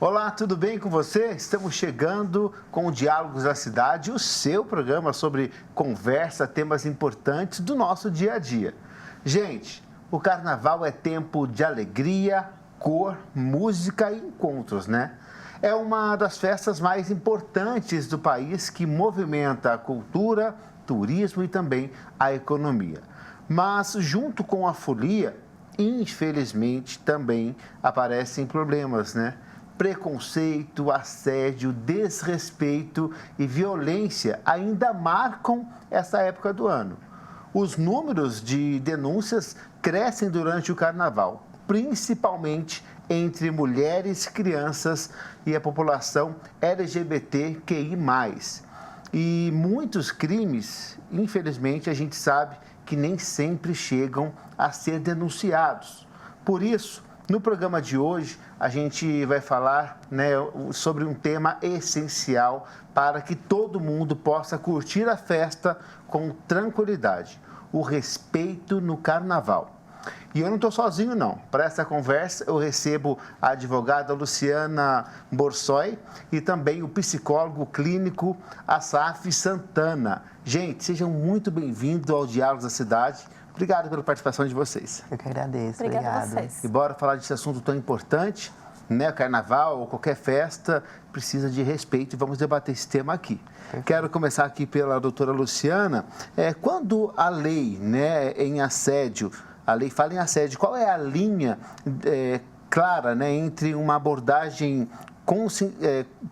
Olá, tudo bem com você? Estamos chegando com o Diálogos da Cidade, o seu programa sobre conversa, temas importantes do nosso dia a dia. Gente, o carnaval é tempo de alegria, cor, música e encontros, né? É uma das festas mais importantes do país que movimenta a cultura, turismo e também a economia. Mas, junto com a folia, infelizmente, também aparecem problemas, né? Preconceito, assédio, desrespeito e violência ainda marcam essa época do ano. Os números de denúncias crescem durante o carnaval, principalmente entre mulheres, crianças e a população LGBTQI+. E muitos crimes, infelizmente, a gente sabe que nem sempre chegam a ser denunciados. Por isso, no programa de hoje, a gente vai falar, né, sobre um tema essencial para que todo mundo possa curtir a festa com tranquilidade: o respeito no carnaval. E eu não estou sozinho, não. Para essa conversa, eu recebo a advogada Luciana Borsoi e também o psicólogo clínico Asaf Santana. Gente, sejam muito bem-vindos ao Diálogos da Cidade. Obrigado pela participação de vocês. Eu que agradeço. Obrigada a vocês. E bora falar desse assunto tão importante, né? Carnaval ou qualquer festa precisa de respeito e vamos debater esse tema aqui. Perfeito. Quero começar aqui pela doutora Luciana. Quando a lei, né, em assédio, a lei fala em assédio, qual é a linha clara, né, entre uma abordagem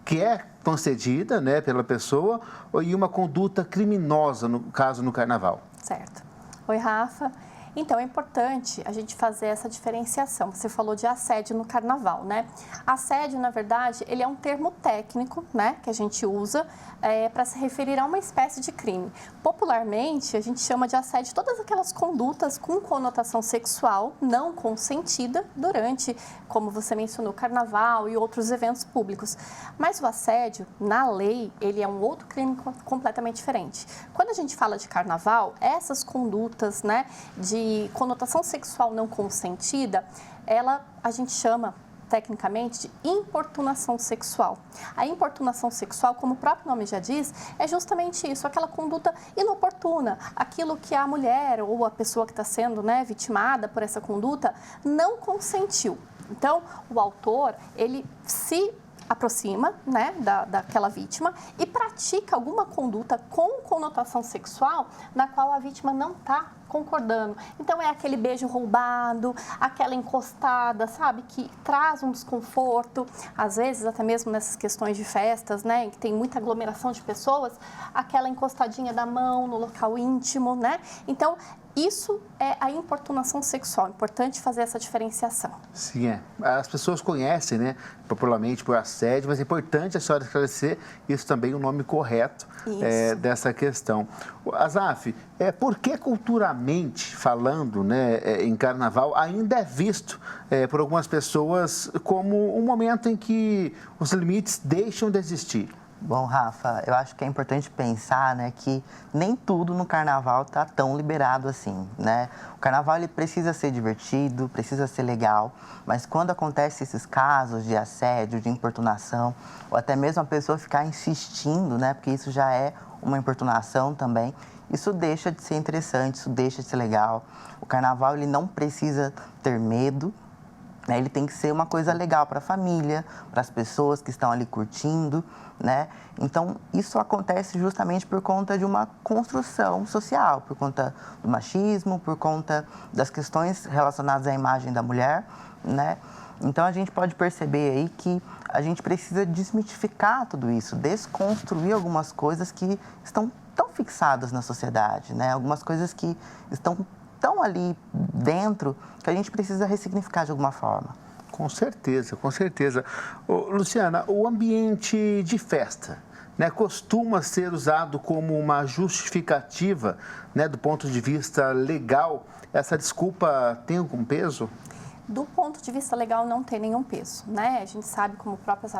que é concedida, né, pela pessoa e uma conduta criminosa, no caso, no carnaval? Certo. Oi, Rafa. Então, é importante a gente fazer essa diferenciação. Você falou de assédio no carnaval, né? Assédio, na verdade, ele é um termo técnico, né, que a gente usa para se referir a uma espécie de crime. Popularmente, a gente chama de assédio todas aquelas condutas com conotação sexual não consentida durante, como você mencionou, carnaval e outros eventos públicos. Mas o assédio, na lei, ele é um outro crime completamente diferente. Quando a gente fala de carnaval, essas condutas, né, de conotação sexual não consentida, a gente chama tecnicamente de importunação sexual. A importunação sexual, como o próprio nome já diz, é justamente isso, aquela conduta inoportuna, aquilo que a mulher ou a pessoa que está sendo, né, vitimada por essa conduta não consentiu. Então, o autor, ele se aproxima, né, daquela vítima e pratica alguma conduta com conotação sexual na qual a vítima não está concordando. Então, é aquele beijo roubado, aquela encostada, sabe, que traz um desconforto, às vezes até mesmo nessas questões de festas, né, em que tem muita aglomeração de pessoas, aquela encostadinha da mão no local íntimo, né? Então, isso é a importunação sexual. É importante fazer essa diferenciação. Sim, as pessoas conhecem, né, popularmente por assédio, mas é importante a senhora esclarecer isso também, o nome correto dessa questão. Asaf, por que culturalmente falando, né, em carnaval, ainda é visto por algumas pessoas como um momento em que os limites deixam de existir? Bom, Rafa, eu acho que é importante pensar, né, que nem tudo no carnaval está tão liberado assim, né? O carnaval, ele precisa ser divertido, precisa ser legal, mas quando acontecem esses casos de assédio, de importunação, ou até mesmo a pessoa ficar insistindo, né, porque isso já é uma importunação também, isso deixa de ser interessante, isso deixa de ser legal. O carnaval, ele não precisa ter medo, né? Ele tem que ser uma coisa legal para a família, para as pessoas que estão ali curtindo, né? Então, isso acontece justamente por conta de uma construção social, por conta do machismo, por conta das questões relacionadas à imagem da mulher, né? Então, a gente pode perceber aí que a gente precisa desmitificar tudo isso, desconstruir algumas coisas que estão tão fixadas na sociedade, né? Algumas coisas que estão tão ali dentro que a gente precisa ressignificar de alguma forma. Com certeza, com certeza. Luciana, o ambiente de festa, né, costuma ser usado como uma justificativa, né, do ponto de vista legal. Essa desculpa tem algum peso? Do ponto de vista legal, não tem nenhum peso, né? A gente sabe, como o próprio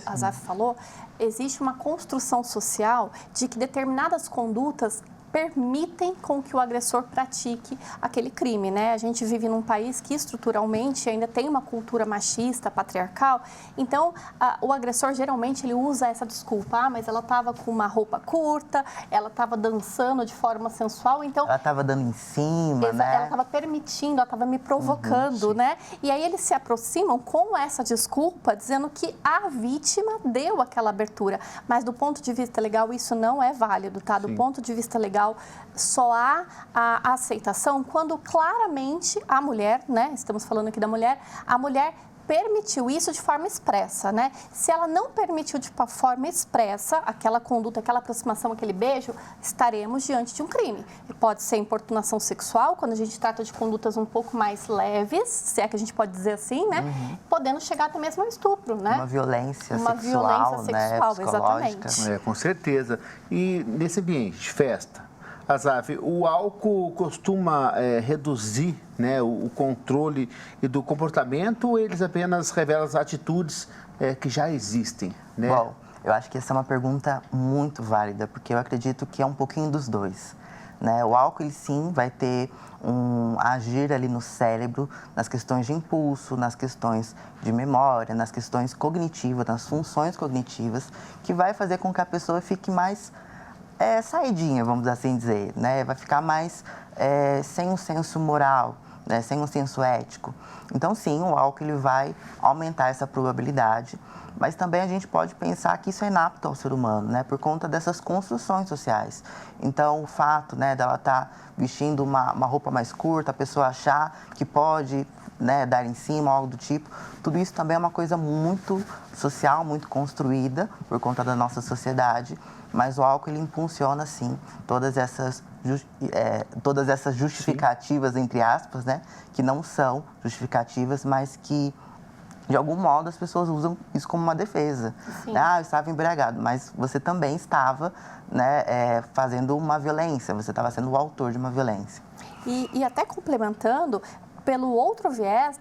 Asaf falou, existe uma construção social de que determinadas condutas permitem com que o agressor pratique aquele crime, né? A gente vive num país que estruturalmente ainda tem uma cultura machista, patriarcal, então o agressor geralmente ele usa essa desculpa, mas ela estava com uma roupa curta, ela estava dançando de forma sensual, então... Ela estava dando em cima, né? Ela estava permitindo, ela estava me provocando, né? E aí eles se aproximam com essa desculpa, dizendo que a vítima deu aquela abertura, mas do ponto de vista legal isso não é válido, tá? Do ponto de vista legal, só há a aceitação quando claramente a mulher, né? Estamos falando aqui da mulher, a mulher permitiu isso de forma expressa, né? Se ela não permitiu de forma expressa aquela conduta, aquela aproximação, aquele beijo, estaremos diante de um crime. Pode ser importunação sexual, quando a gente trata de condutas um pouco mais leves, se é que a gente pode dizer assim, né? Podendo chegar até mesmo ao estupro, né? Uma violência sexual, né? Exatamente. Com certeza. E nesse ambiente de festa, Azaf, o álcool costuma reduzir, né, o controle e do comportamento, ou eles apenas revelam as atitudes que já existem? Né? Bom, eu acho que essa é uma pergunta muito válida, porque eu acredito que é um pouquinho dos dois. Né? O álcool, ele sim, vai ter um agir ali no cérebro, nas questões de impulso, nas questões de memória, nas questões cognitivas, nas funções cognitivas, que vai fazer com que a pessoa fique mais... saidinha, vamos assim dizer, né? Vai ficar mais sem um senso moral, né? Sem um senso ético. Então, sim, o álcool ele vai aumentar essa probabilidade, mas também a gente pode pensar que isso é inapto ao ser humano, né? Por conta dessas construções sociais. Então, o fato, né, dela estar vestindo uma roupa mais curta, a pessoa achar que pode, né, dar em cima, algo do tipo, tudo isso também é uma coisa muito social, muito construída por conta da nossa sociedade. Mas o álcool, ele impulsiona, sim, todas essas justificativas, entre aspas, né? Que não são justificativas, mas que, de algum modo, as pessoas usam isso como uma defesa. Ah, eu estava embriagado, mas você também estava, né, fazendo uma violência, você estava sendo o autor de uma violência. E até complementando... Pelo outro viés,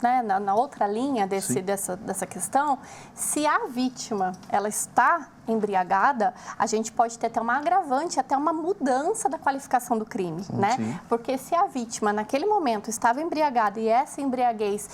né, na outra linha dessa questão, se a vítima ela está embriagada, a gente pode ter até uma agravante, até uma mudança da qualificação do crime, né? Sim. Porque se a vítima, naquele momento, estava embriagada e essa embriaguez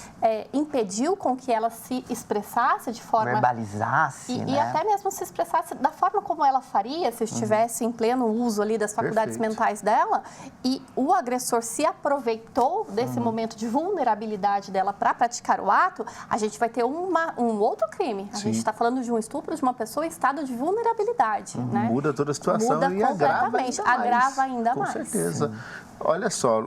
impediu com que ela se expressasse de forma... Verbalizasse, né? E até mesmo se expressasse da forma como ela faria, se estivesse em pleno uso ali das faculdades mentais dela, e o agressor se aproveitou desse momento de vulnerabilidade dela para praticar o ato, a gente vai ter um outro crime. A gente está falando de um estupro de uma pessoa em estado de vulnerabilidade, né? Muda toda a situação. Muda e agrava ainda mais. Com certeza. Sim. Olha só,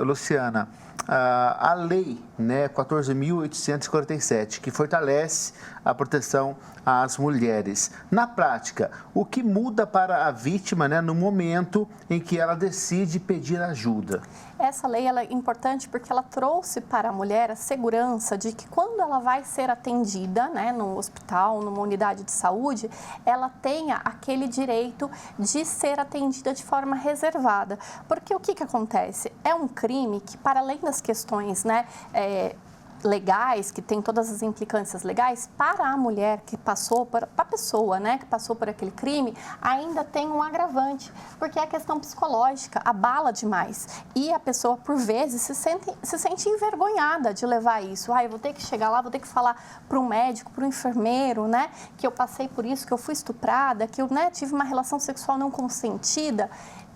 Luciana, a lei, né, 14.847, que fortalece a proteção às mulheres. Na prática, o que muda para a vítima, né, no momento em que ela decide pedir ajuda? Essa lei ela é importante porque ela trouxe para a mulher a segurança de que quando ela vai ser atendida, né, num hospital, numa unidade de saúde, ela tenha aquele direito de ser atendida de forma reservada. Porque o que acontece? É um crime que, para além das questões, né, legais, que tem todas as implicâncias legais, para a mulher que passou, para a pessoa, né, que passou por aquele crime, ainda tem um agravante, porque é a questão psicológica, abala demais. E a pessoa, por vezes, se sente envergonhada de levar isso. Eu vou ter que chegar lá, vou ter que falar para um médico, para um enfermeiro, né, que eu passei por isso, que eu fui estuprada, que eu, né, tive uma relação sexual não consentida.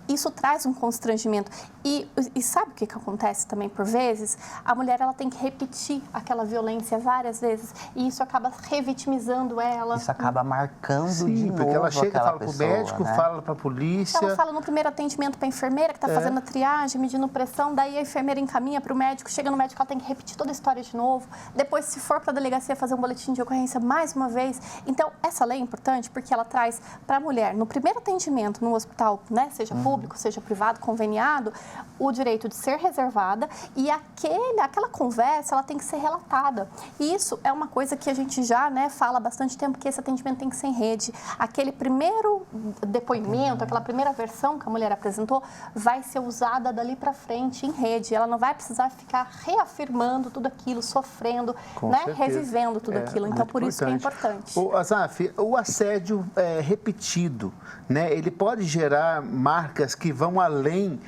Isso traz um constrangimento. E sabe o que acontece também por vezes? A mulher ela tem que repetir aquela violência várias vezes e isso acaba revitimizando ela. Isso acaba marcando de novo porque ela chega, fala pessoa, para o médico, né? Fala para a polícia. Ela fala no primeiro atendimento para a enfermeira que está fazendo a triagem, medindo pressão, daí a enfermeira encaminha para o médico, chega no médico, ela tem que repetir toda a história de novo. Depois, se for para a delegacia fazer um boletim de ocorrência mais uma vez. Então, essa lei é importante porque ela traz para a mulher, no primeiro atendimento no hospital, né, seja público, seja privado, conveniado, o direito de ser reservada e aquela conversa, ela tem que ser relatada. E isso é uma coisa que a gente já, né, fala há bastante tempo, que esse atendimento tem que ser em rede. Aquele primeiro depoimento, aquela primeira versão que a mulher apresentou, vai ser usada dali para frente em rede. Ela não vai precisar ficar reafirmando tudo aquilo, sofrendo, né, revivendo tudo aquilo. Então, por isso que é importante. Azaf, o assédio repetido, né, ele pode gerar marcas mas que vão além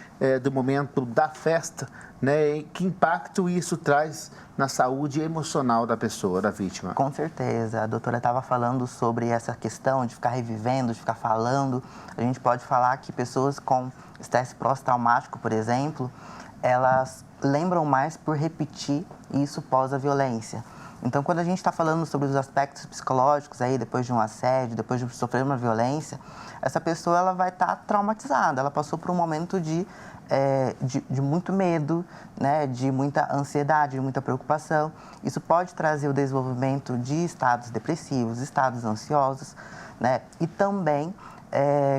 do momento da festa, né? E que impacto isso traz na saúde emocional da pessoa, da vítima? Com certeza. A doutora estava falando sobre essa questão de ficar revivendo, de ficar falando. A gente pode falar que pessoas com estresse pós-traumático, por exemplo, elas lembram mais por repetir isso pós a violência. Então, quando a gente está falando sobre os aspectos psicológicos aí, depois de um assédio, depois de sofrer uma violência, essa pessoa ela vai estar traumatizada. Ela passou por um momento de muito medo, né, de muita ansiedade, de muita preocupação. Isso pode trazer o desenvolvimento de estados depressivos, estados ansiosos, né, e também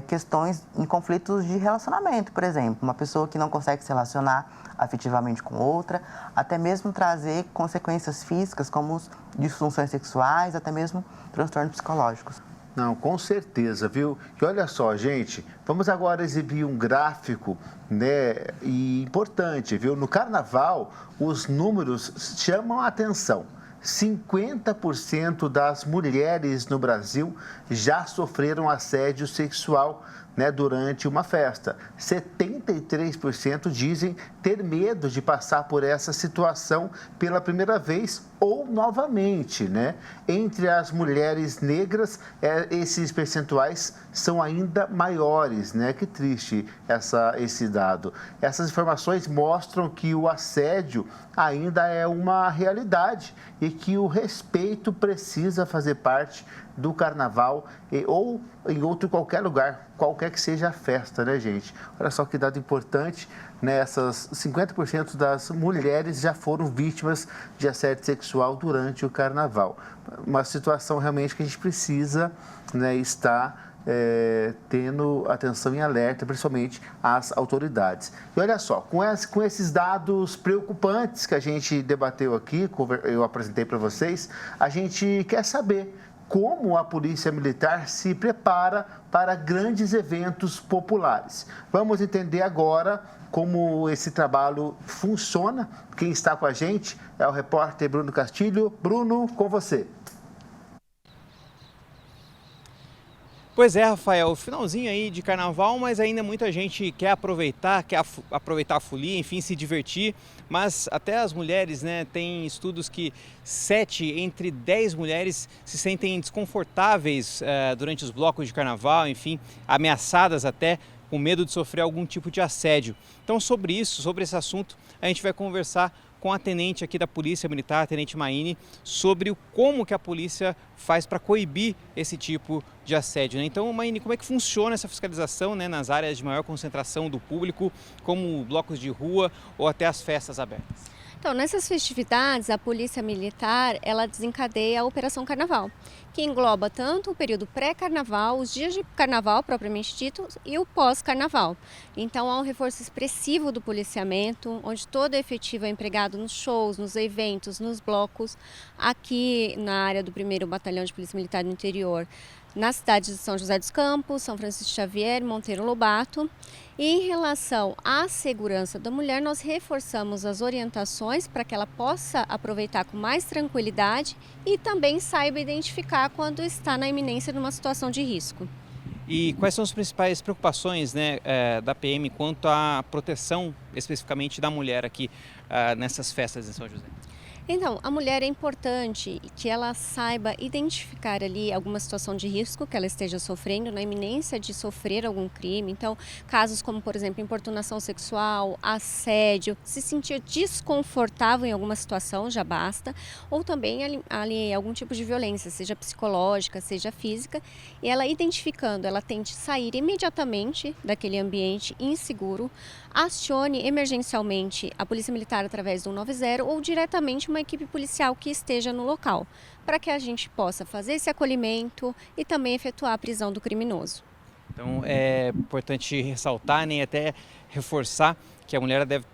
questões em conflitos de relacionamento, por exemplo. Uma pessoa que não consegue se relacionar afetivamente com outra, até mesmo trazer consequências físicas como disfunções sexuais, até mesmo transtornos psicológicos. Não, com certeza, viu? E olha só, gente, vamos agora exibir um gráfico, né, e importante, viu? No Carnaval, os números chamam a atenção. 50% das mulheres no Brasil já sofreram assédio sexual, né, durante uma festa. 73% dizem ter medo de passar por essa situação pela primeira vez ou novamente, né? Entre as mulheres negras, esses percentuais são ainda maiores, né? Que triste esse dado. Essas informações mostram que o assédio ainda é uma realidade e que o respeito precisa fazer parte do carnaval ou em qualquer lugar, qualquer que seja a festa, né, gente? Olha só que dado importante, né? Essas 50% das mulheres já foram vítimas de assédio sexual durante o carnaval. Uma situação realmente que a gente precisa, né, estar tendo atenção e alerta, principalmente as autoridades. E olha só, com esses dados preocupantes que a gente debateu aqui, eu apresentei para vocês, a gente quer saber como a Polícia Militar se prepara para grandes eventos populares. Vamos entender agora como esse trabalho funciona. Quem está com a gente é o repórter Bruno Castilho. Bruno, com você. Pois é, Rafael, finalzinho aí de carnaval, mas ainda muita gente quer aproveitar a folia, enfim, se divertir. Mas até as mulheres, né, tem estudos que 7 entre 10 mulheres se sentem desconfortáveis durante os blocos de carnaval, enfim, ameaçadas até, com medo de sofrer algum tipo de assédio. Então, sobre esse assunto, a gente vai conversar com a tenente aqui da Polícia Militar, a Tenente Maine, sobre como que a polícia faz para coibir esse tipo de assédio, né? Então, Maine, como é que funciona essa fiscalização, né, nas áreas de maior concentração do público, como blocos de rua ou até as festas abertas? Então, nessas festividades, a Polícia Militar, ela desencadeia a Operação Carnaval, que engloba tanto o período pré-carnaval, os dias de carnaval propriamente dito e o pós-carnaval. Então, há um reforço expressivo do policiamento, onde todo efetivo é empregado nos shows, nos eventos, nos blocos, aqui na área do 1º Batalhão de Polícia Militar do Interior, nas cidades de São José dos Campos, São Francisco Xavier, Monteiro Lobato. E em relação à segurança da mulher, nós reforçamos as orientações para que ela possa aproveitar com mais tranquilidade e também saiba identificar quando está na iminência de uma situação de risco. E quais são as principais preocupações, né, da PM quanto à proteção especificamente da mulher aqui nessas festas em São José? Então, a mulher é importante que ela saiba identificar ali alguma situação de risco que ela esteja sofrendo, na iminência de sofrer algum crime. Então, casos como, por exemplo, importunação sexual, assédio, se sentir desconfortável em alguma situação, já basta. Ou também ali algum tipo de violência, seja psicológica, seja física. E ela identificando, ela tente sair imediatamente daquele ambiente inseguro, acione emergencialmente a Polícia Militar através do 190 ou diretamente uma equipe policial que esteja no local, para que a gente possa fazer esse acolhimento e também efetuar a prisão do criminoso. Então, é importante ressaltar, né, e até reforçar que a mulher deve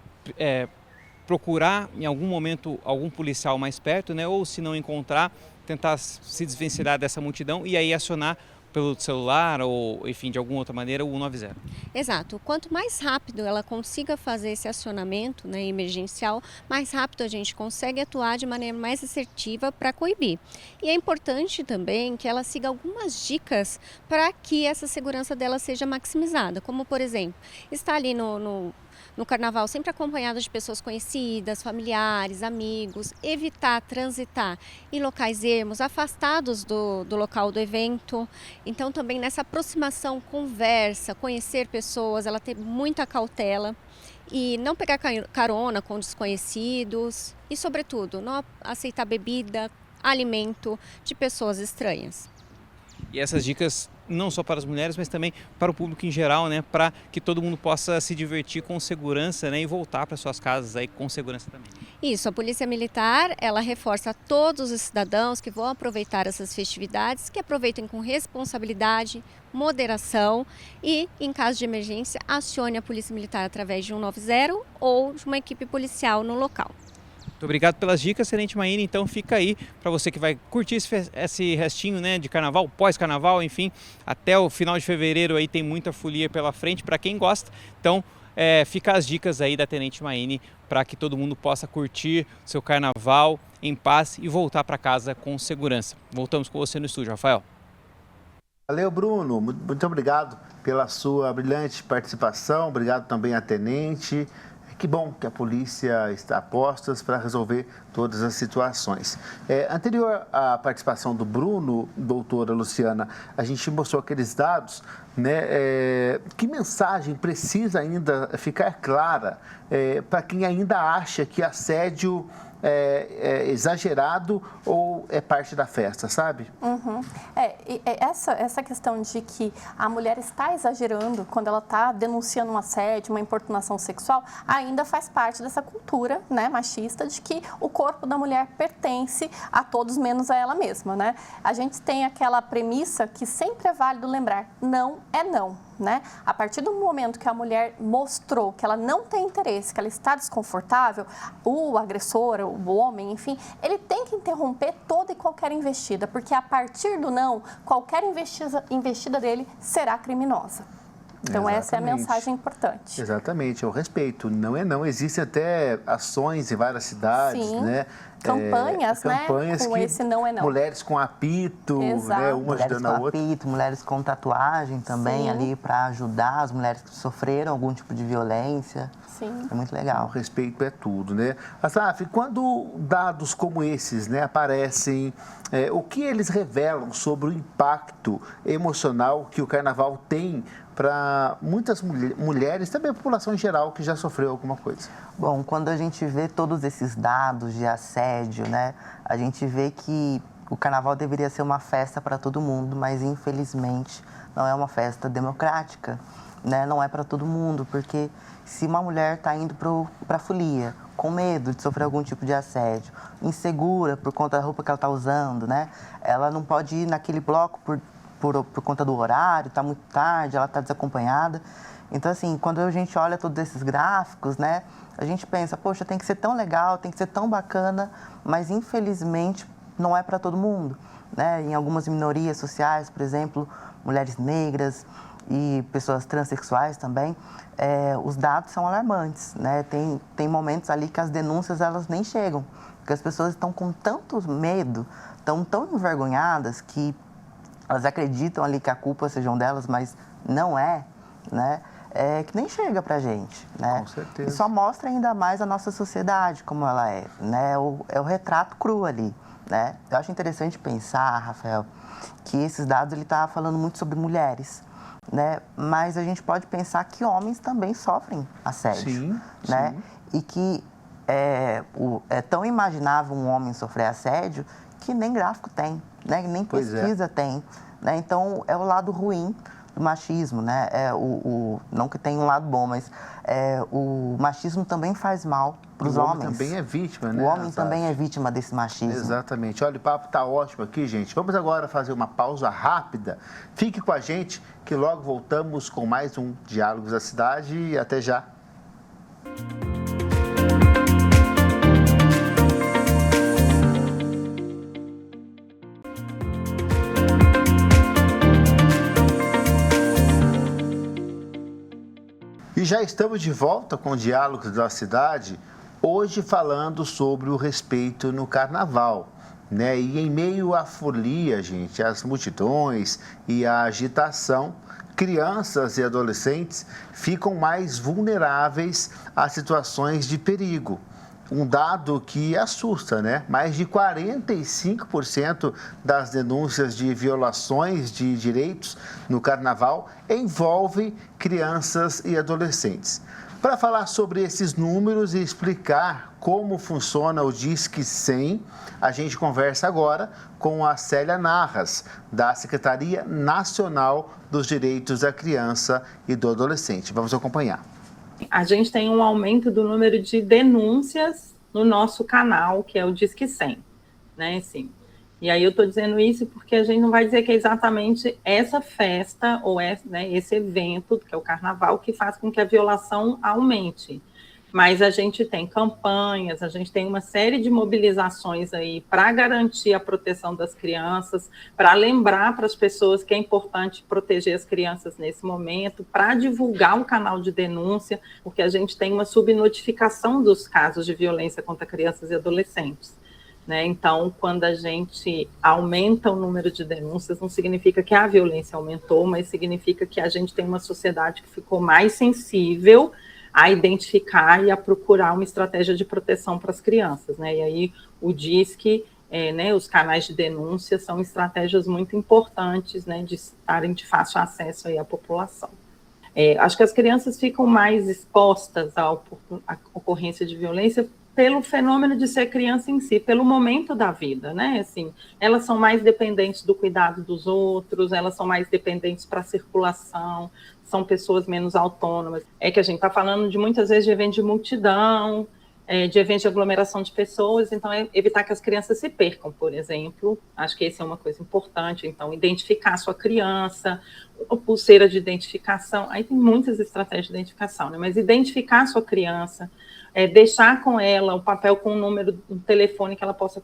procurar em algum momento algum policial mais perto, né, ou se não encontrar, tentar se desvencilhar dessa multidão e aí acionar pelo celular ou, enfim, de alguma outra maneira, o 190. Exato. Quanto mais rápido ela consiga fazer esse acionamento, né, emergencial, mais rápido a gente consegue atuar de maneira mais assertiva para coibir. E é importante também que ela siga algumas dicas para que essa segurança dela seja maximizada, como, por exemplo, estar ali no carnaval sempre acompanhada de pessoas conhecidas, familiares, amigos, evitar transitar em locais ermos, afastados do local do evento. Então também nessa aproximação, conversa, conhecer pessoas, ela ter muita cautela e não pegar carona com desconhecidos e, sobretudo, não aceitar bebida, alimento de pessoas estranhas. E essas dicas não só para as mulheres, mas também para o público em geral, né, para que todo mundo possa se divertir com segurança, né, e voltar para suas casas aí com segurança também. Isso, a Polícia Militar, ela reforça a todos os cidadãos que vão aproveitar essas festividades, que aproveitem com responsabilidade, moderação e, em caso de emergência, acione a Polícia Militar através de 190 ou de uma equipe policial no local. Muito obrigado pelas dicas, Tenente Maíra. Então fica aí para você que vai curtir esse restinho, né, de carnaval, pós-carnaval, enfim, até o final de fevereiro aí tem muita folia pela frente para quem gosta. Então fica as dicas aí da Tenente Maíra para que todo mundo possa curtir seu carnaval em paz e voltar para casa com segurança. Voltamos com você no estúdio, Rafael. Valeu, Bruno. Muito obrigado pela sua brilhante participação. Obrigado também à Tenente. Que bom que a polícia está a postas para resolver todas as situações. Anterior à participação do Bruno, doutora Luciana, a gente mostrou aqueles dados, né? Que mensagem precisa ainda ficar clara para quem ainda acha que assédio é exagerado ou é parte da festa, sabe? Uhum. Essa questão de que a mulher está exagerando quando ela está denunciando um assédio, uma importunação sexual, ainda faz parte dessa cultura, né, machista, de que o corpo da mulher pertence a todos menos a ela mesma, né? A gente tem aquela premissa que sempre é válido lembrar, não é não. Né? A partir do momento que a mulher mostrou que ela não tem interesse, que ela está desconfortável, o agressor, o homem, enfim, ele tem que interromper toda e qualquer investida, porque a partir do não, qualquer investida dele será criminosa. Então, exatamente. Essa é a mensagem importante. Exatamente, é o respeito. Não é não. Existem até ações em várias cidades, Sim. né? Campanhas, né? Com que esse não é não. Mulheres com apito, Exato. né? Uma Mulheres ajudando a com outra. apito, mulheres com tatuagem também Sim. ali para ajudar as mulheres que sofreram algum tipo de violência. Sim. É muito O legal. respeito é tudo, né? Asaf, quando dados como esses, né, aparecem, o que eles revelam sobre o impacto emocional que o carnaval tem para muitas mulheres, também a população em geral que já sofreu alguma coisa? Bom, quando a gente vê todos esses dados de assédio, né, a gente vê que o carnaval deveria ser uma festa para todo mundo, mas infelizmente não é uma festa democrática, né? Não é para todo mundo, porque se uma mulher está indo para a folia com medo de sofrer algum tipo de assédio, insegura por conta da roupa que ela está usando, né? Ela não pode ir naquele bloco por conta do horário, está muito tarde, ela está desacompanhada. Então, assim, quando a gente olha todos esses gráficos, né, a gente pensa, poxa, tem que ser tão legal, tem que ser tão bacana, mas infelizmente não é para todo mundo, né? Em algumas minorias sociais, por exemplo, mulheres negras e pessoas transexuais também, os dados são alarmantes, né? Tem momentos ali que as denúncias elas nem chegam, porque as pessoas estão com tanto medo, estão tão envergonhadas que elas acreditam ali que a culpa sejam delas, mas não é, né? Que nem chega pra gente, né? Com certeza. E só mostra ainda mais a nossa sociedade como ela é, né? É o retrato cru ali, né? Eu acho interessante pensar, Rafael, que esses dados ele tá falando muito sobre mulheres, né? Mas a gente pode pensar que homens também sofrem assédio, Sim, né? sim. E que é tão imaginável um homem sofrer assédio que nem gráfico tem, né? Nem Pois é. pesquisa tem, né? Então é o lado ruim do machismo, né? Não que tenha um lado bom, mas o machismo também faz mal para os homens. O homem também é vítima, né? O homem Asaf? também é vítima desse machismo. Exatamente. Olha, o papo está ótimo aqui, gente. Vamos agora fazer uma pausa rápida. Fique com a gente que logo voltamos com mais um Diálogos da Cidade e até já. Já estamos de volta com o Diálogos da Cidade, hoje falando sobre o respeito no Carnaval, né? E em meio à folia, gente, às multidões e à agitação, crianças e adolescentes ficam mais vulneráveis a situações de perigo. Um dado que assusta, né? Mais de 45% das denúncias de violações de direitos no Carnaval envolvem crianças e adolescentes. Para falar sobre esses números e explicar como funciona o Disque 100, a gente conversa agora com a Célia Narras, da Secretaria Nacional dos Direitos da Criança e do Adolescente. Vamos acompanhar. A gente tem um aumento do número de denúncias no nosso canal, que é o Disque 100, né, assim. E aí eu estou dizendo isso porque a gente não vai dizer que é exatamente essa festa ou esse evento, que é o Carnaval, que faz com que a violação aumente. Mas a gente tem campanhas, a gente tem uma série de mobilizações aí para garantir a proteção das crianças, para lembrar para as pessoas que é importante proteger as crianças nesse momento, para divulgar o canal de denúncia, porque a gente tem uma subnotificação dos casos de violência contra crianças e adolescentes, né? Então, quando a gente aumenta o número de denúncias, não significa que a violência aumentou, mas significa que a gente tem uma sociedade que ficou mais sensível a identificar e a procurar uma estratégia de proteção para as crianças, né? E aí o Disque, né, os canais de denúncia são estratégias muito importantes, né, de estarem de fácil acesso aí à população. Acho que as crianças ficam mais expostas à ocorrência de violência pelo fenômeno de ser criança em si, pelo momento da vida, né? Assim, elas são mais dependentes do cuidado dos outros, elas são mais dependentes para a circulação, são pessoas menos autônomas. É que a gente está falando de muitas vezes de eventos de multidão, de eventos de aglomeração de pessoas, então evitar que as crianças se percam, por exemplo. Acho que essa é uma coisa importante. Então, identificar a sua criança, a pulseira de identificação, aí tem muitas estratégias de identificação, né? Mas identificar a sua criança, deixar com ela o papel com o número do telefone que ela possa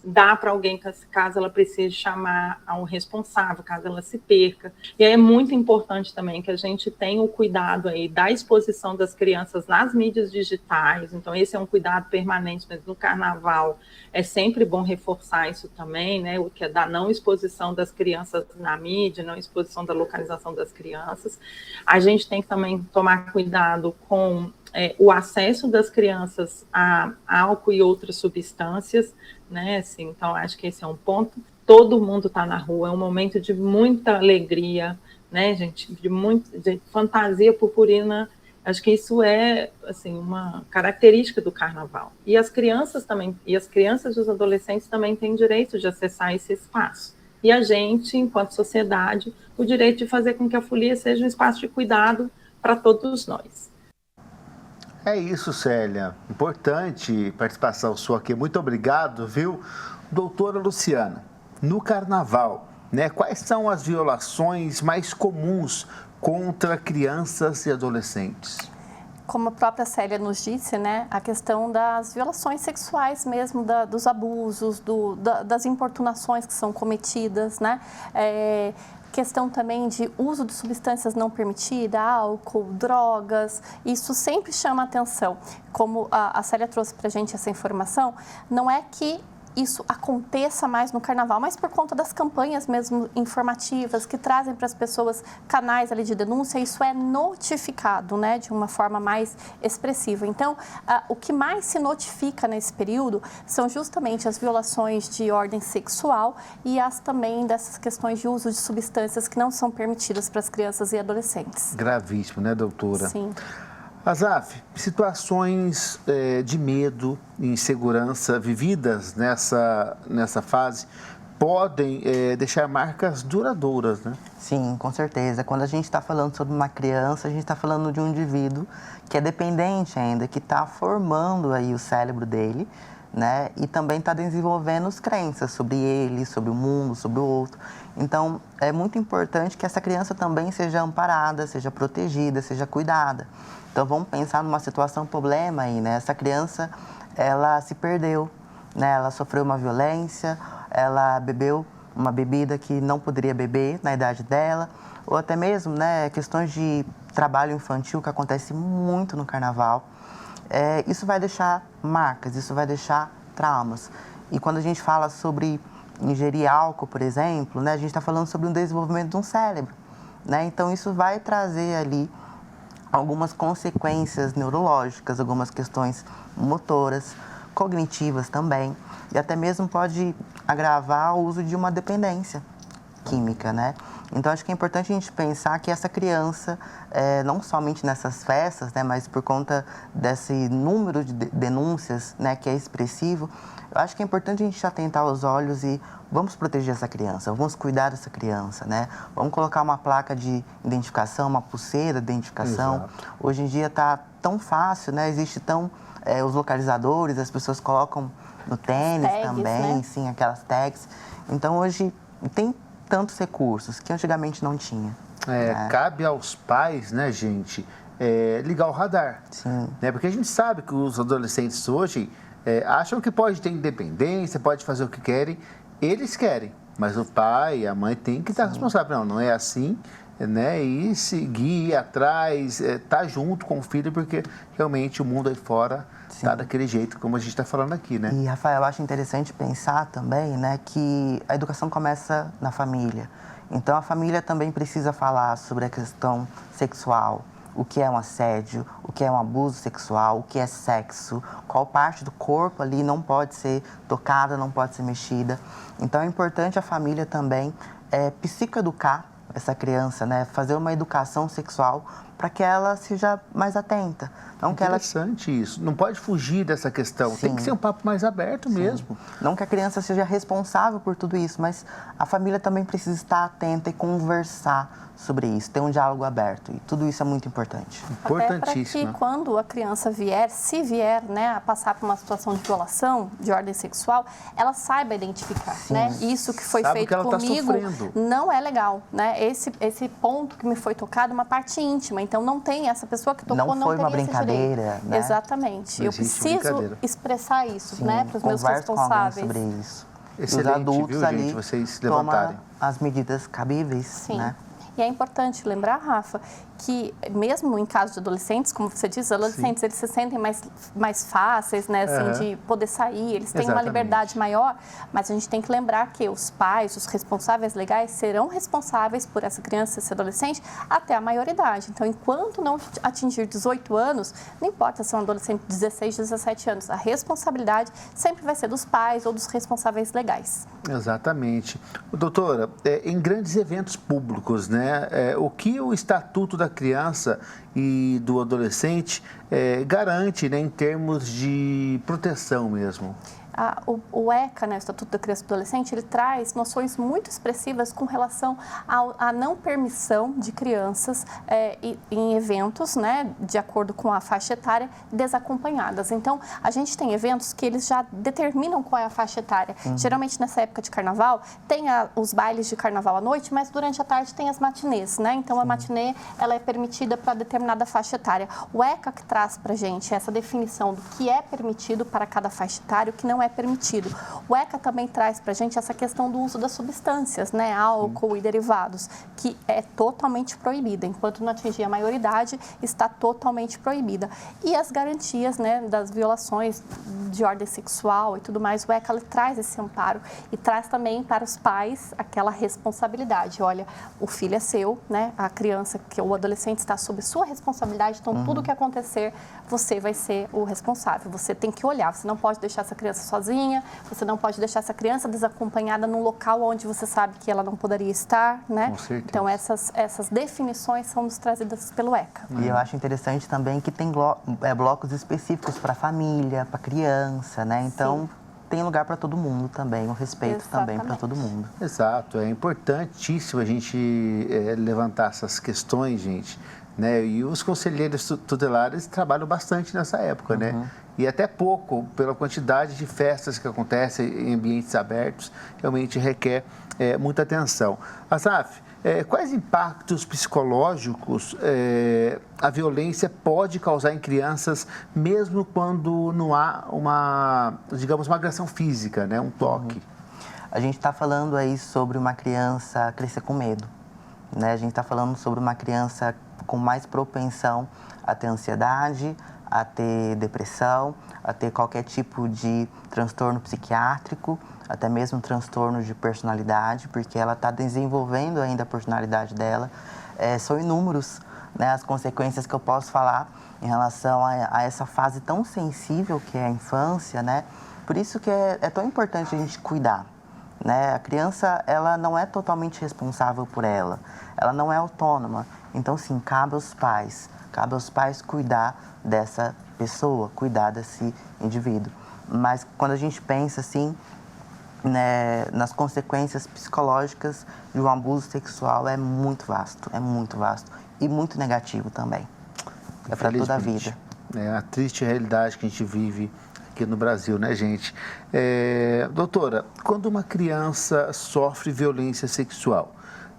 dar para alguém, caso ela precise chamar a um responsável, caso ela se perca. E aí é muito importante também que a gente tenha o cuidado aí da exposição das crianças nas mídias digitais. Então, esse é um cuidado permanente, mas no Carnaval é sempre bom reforçar isso também, né? O que é da não exposição das crianças na mídia, não exposição da localização das crianças. A gente tem que também tomar cuidado com o acesso das crianças a álcool e outras substâncias, né? Assim, então, acho que esse é um ponto. Todo mundo está na rua, é um momento de muita alegria, né, gente? De fantasia purpurina. Acho que isso é, assim, uma característica do Carnaval. E as crianças também, e as crianças e os adolescentes também têm direito de acessar esse espaço. E a gente, enquanto sociedade, o direito de fazer com que a folia seja um espaço de cuidado para todos nós. É isso, Célia. Importante participação sua aqui. Muito obrigado, viu? Doutora Luciana, no Carnaval, né, quais são as violações mais comuns contra crianças e adolescentes? Como a própria Célia nos disse, né, a questão das violações sexuais mesmo, dos abusos, das importunações que são cometidas, né? Questão também de uso de substâncias não permitidas, álcool, drogas, isso sempre chama atenção. Como a Célia trouxe para a gente essa informação, não é que isso aconteça mais no Carnaval, mas por conta das campanhas mesmo informativas que trazem para as pessoas canais ali de denúncia, isso é notificado, né, de uma forma mais expressiva. Então, o que mais se notifica nesse período são justamente as violações de ordem sexual e as também dessas questões de uso de substâncias que não são permitidas para as crianças e adolescentes. Gravíssimo, né, doutora? Sim. Azaf, situações de medo e insegurança vividas nessa fase podem deixar marcas duradouras, né? Sim, com certeza. Quando a gente está falando sobre uma criança, a gente está falando de um indivíduo que é dependente ainda, que está formando aí o cérebro dele, né? E também está desenvolvendo as crenças sobre ele, sobre o mundo, sobre o outro. Então, é muito importante que essa criança também seja amparada, seja protegida, seja cuidada. Então, vamos pensar numa situação, problema aí, né? Essa criança, ela se perdeu, né? Ela sofreu uma violência, ela bebeu uma bebida que não poderia beber na idade dela, ou até mesmo, né, questões de trabalho infantil que acontece muito no carnaval. Isso vai deixar marcas, isso vai deixar traumas. E quando a gente fala sobre ingerir álcool, por exemplo, né, a gente está falando sobre um desenvolvimento de um cérebro, né? Então, isso vai trazer ali algumas consequências neurológicas, algumas questões motoras, cognitivas também, e até mesmo pode agravar o uso de uma dependência química, né? Então, acho que é importante a gente pensar que essa criança, não somente nessas festas, né, mas por conta desse número de denúncias, né, que é expressivo, eu acho que é importante a gente atentar os olhos e vamos proteger essa criança, vamos cuidar dessa criança, né? Vamos colocar uma placa de identificação, uma pulseira de identificação. Exato. Hoje em dia está tão fácil, né? Existe os localizadores, as pessoas colocam no tênis tags, também, né? sim, aquelas tags. Então, hoje tem tantos recursos que antigamente não tinha. Cabe aos pais, né, gente, ligar o radar. Sim. Né? Porque a gente sabe que os adolescentes hoje acham que pode ter independência, pode fazer o que querem. Eles querem, mas o pai e a mãe têm que estar responsáveis. Não é assim, né? E seguir atrás, estar junto com o filho, porque realmente o mundo aí fora está daquele jeito, como a gente está falando aqui, né? E, Rafael, eu acho interessante pensar também, né, que a educação começa na família. Então, a família também precisa falar sobre a questão sexual, o que é um assédio, o que é um abuso sexual, o que é sexo, qual parte do corpo ali não pode ser tocada, não pode ser mexida. Então, é importante a família também psicoeducar essa criança, né, fazer uma educação sexual para que ela seja mais atenta. Não que Interessante isso. Não pode fugir dessa questão. Sim. Tem que ser um papo mais aberto mesmo. Não que a criança seja responsável por tudo isso, mas a família também precisa estar atenta e conversar sobre isso, ter um diálogo aberto. E tudo isso é muito importante. Importantíssimo. Até para que quando a criança vier, se vier, né, a passar por uma situação de violação, de ordem sexual, ela saiba identificar, né? Isso que foi Sabe feito que ela tá comigo sofrendo. não é legal, né? Esse ponto que me foi tocado é uma parte íntima, então não tem essa pessoa que tocou, Não não foi uma teria esse brincadeira, direito. né? Exatamente. Não Eu existe preciso brincadeira. expressar isso, Sim, né, para os meus converse com alguém responsáveis. sobre isso. E os Excelente, adultos viu, ali gente, vocês tomam levantarem. as medidas cabíveis, Sim. né? E é importante lembrar, Rafa, que mesmo em caso de adolescentes, como você diz, os adolescentes eles se sentem mais fáceis, né, assim, de poder sair, eles têm uma Exatamente. liberdade maior, mas a gente tem que lembrar que os pais, os responsáveis legais serão responsáveis por essa criança, esse adolescente, até a maioridade. Então, enquanto não atingir 18 anos, não importa se é um adolescente de 16, 17 anos, a responsabilidade sempre vai ser dos pais ou dos responsáveis legais. Exatamente. Doutora, em grandes eventos públicos, né, o que o Estatuto da Criança e do Adolescente garante, né, em termos de proteção mesmo? O ECA, né, o Estatuto da Criança e do Adolescente, ele traz noções muito expressivas com relação à não permissão de crianças em eventos, né, de acordo com a faixa etária, desacompanhadas. Então, a gente tem eventos que eles já determinam qual é a faixa etária. Geralmente, nessa época de carnaval, tem os bailes de carnaval à noite, mas durante a tarde tem as matinês, né? Então, a matinê, ela é permitida para determinada faixa etária. O ECA que traz para a gente essa definição do que é permitido para cada faixa etária, o que não é permitido. O ECA também traz para a gente essa questão do uso das substâncias, né, álcool e derivados, que é totalmente proibida. Enquanto não atingir a maioridade, está totalmente proibida. E as garantias, né, das violações de ordem sexual e tudo mais, o ECA ele traz esse amparo e traz também para os pais aquela responsabilidade. Olha, o filho é seu, né, a criança, que o adolescente está sob sua responsabilidade, então tudo que acontecer, você vai ser o responsável. Você tem que olhar, você não pode deixar essa criança sozinha, você não pode deixar essa criança desacompanhada num local onde você sabe que ela não poderia estar, né? Com certeza. Então, essas definições são nos trazidas pelo ECA. E eu acho interessante também que tem blocos específicos para família, para criança, né? Então, tem lugar para todo mundo também, o respeito também para todo mundo. Exato, é importantíssimo a gente levantar essas questões, gente, né? E os conselheiros tutelares trabalham bastante nessa época, né? E até pouco, pela quantidade de festas que acontecem em ambientes abertos, realmente requer muita atenção. Asaf, quais impactos psicológicos a violência pode causar em crianças, mesmo quando não há uma agressão física, né? Um toque? a gente está falando aí sobre uma criança crescer com medo, né? A gente está falando sobre uma criança com mais propensão a ter ansiedade, a ter depressão, a ter qualquer tipo de transtorno psiquiátrico, até mesmo transtorno de personalidade, porque ela está desenvolvendo ainda a personalidade dela. São inúmeros, né, as consequências que eu posso falar em relação a essa fase tão sensível que é a infância, né? Por isso que é tão importante a gente cuidar, né? A criança, ela não é totalmente responsável por ela, ela não é autônoma. Então, sim, cabe aos pais cuidar dessa pessoa, cuidar desse indivíduo. Mas quando a gente pensa, assim, né, nas consequências psicológicas de um abuso sexual, é muito vasto e muito negativo também. É para toda a vida. É a triste realidade que a gente vive aqui no Brasil, né, gente? Doutora, quando uma criança sofre violência sexual,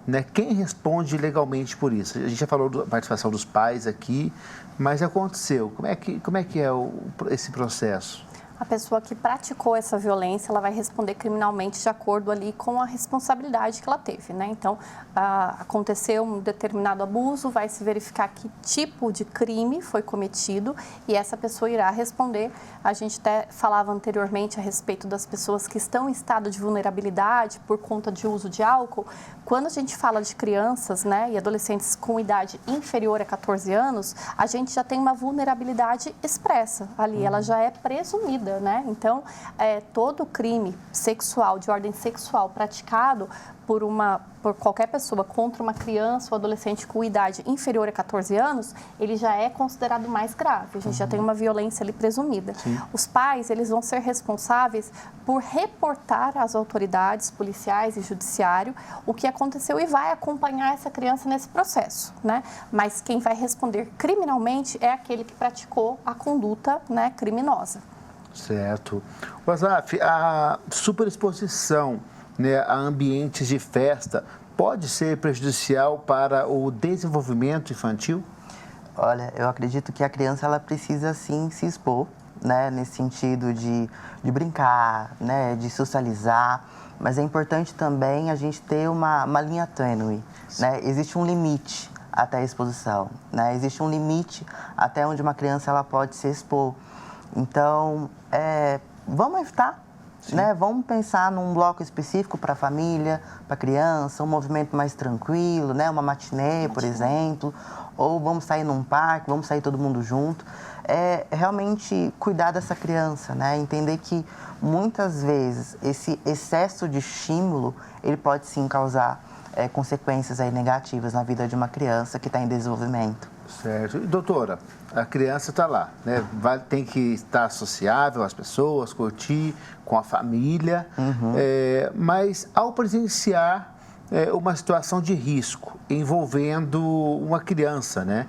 né, quem responde legalmente por isso? A gente já falou da participação dos pais aqui, mas aconteceu. Como é que é esse processo? A pessoa que praticou essa violência, ela vai responder criminalmente de acordo ali com a responsabilidade que ela teve, né? Então, aconteceu um determinado abuso, vai se verificar que tipo de crime foi cometido e essa pessoa irá responder. A gente até falava anteriormente a respeito das pessoas que estão em estado de vulnerabilidade por conta de uso de álcool. Quando a gente fala de crianças, né, e adolescentes com idade inferior a 14 anos, a gente já tem uma vulnerabilidade expressa ali, ela já é presumida. Né? Então, todo crime sexual, de ordem sexual, praticado por qualquer pessoa contra uma criança ou adolescente com idade inferior a 14 anos, ele já é considerado mais grave. A gente já tem uma violência ali presumida. Sim. Os pais, eles vão ser responsáveis por reportar às autoridades policiais e judiciário o que aconteceu e vai acompanhar essa criança nesse processo, né? Mas quem vai responder criminalmente é aquele que praticou a conduta, né, criminosa. Certo. Wazaf, a superexposição, né, a ambientes de festa pode ser prejudicial para o desenvolvimento infantil? Olha, eu acredito que a criança ela precisa sim se expor, né, nesse sentido de brincar, né, de socializar, mas é importante também a gente ter uma linha tênue, né? Existe um limite até a exposição, né? Existe um limite até onde uma criança ela pode se expor. Então, vamos evitar, né? Vamos pensar num bloco específico para a família, para a criança, um movimento mais tranquilo, né? Uma matinê, por exemplo, ou vamos sair num parque, vamos sair todo mundo junto. Realmente cuidar dessa criança, né? Entender que muitas vezes esse excesso de estímulo, ele pode sim causar consequências aí negativas na vida de uma criança que está em desenvolvimento. Certo. E, doutora, a criança está lá, né? Tem que estar sociável às pessoas, curtir com a família, mas ao presenciar uma situação de risco envolvendo uma criança, né?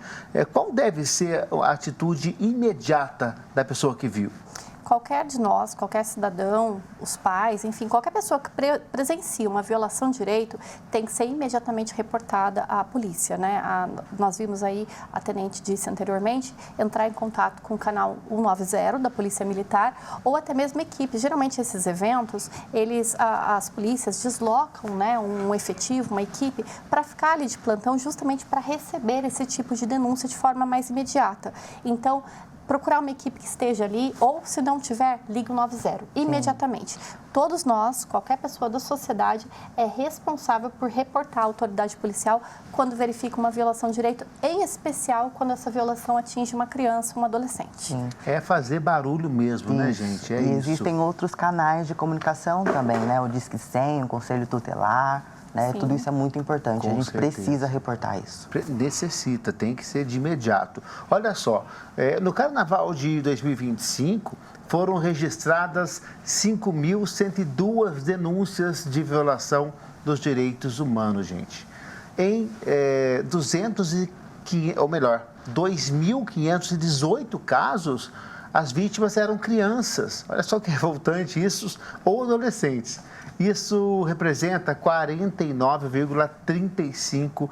Qual deve ser a atitude imediata da pessoa que viu? Qualquer de nós, qualquer cidadão, os pais, enfim, qualquer pessoa que presencia uma violação de direito tem que ser imediatamente reportada à polícia, né? Nós vimos aí, a tenente disse anteriormente, entrar em contato com o canal 190 da Polícia Militar ou até mesmo equipe. Geralmente esses eventos, as polícias deslocam, né, um efetivo, uma equipe, para ficar ali de plantão justamente para receber esse tipo de denúncia de forma mais imediata. Então, procurar uma equipe que esteja ali, ou se não tiver, liga o 90, imediatamente. Todos nós, qualquer pessoa da sociedade, é responsável por reportar a autoridade policial quando verifica uma violação de direito, em especial quando essa violação atinge uma criança, um adolescente. Sim. É fazer barulho mesmo, né, gente? E existem outros canais de comunicação também, né? O Disque 100, o Conselho Tutelar. Né? Tudo isso é muito importante, a gente precisa reportar isso. Necessita, tem que ser de imediato. Olha só, no Carnaval de 2025 foram registradas 5.102 denúncias de violação dos direitos humanos, gente. Em 2.518 casos, as vítimas eram crianças. Olha só que revoltante isso, ou adolescentes. Isso representa 49,35%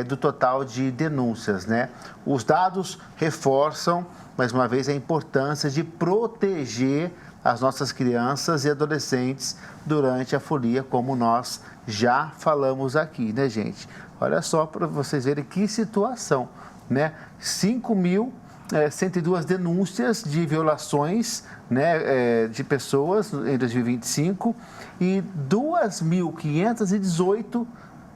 do total de denúncias, né? Os dados reforçam, mais uma vez, a importância de proteger as nossas crianças e adolescentes durante a folia, como nós já falamos aqui, né, gente? Olha só para vocês verem que situação, né? 5.102 denúncias de violações, né, de pessoas em 2025 e 2.518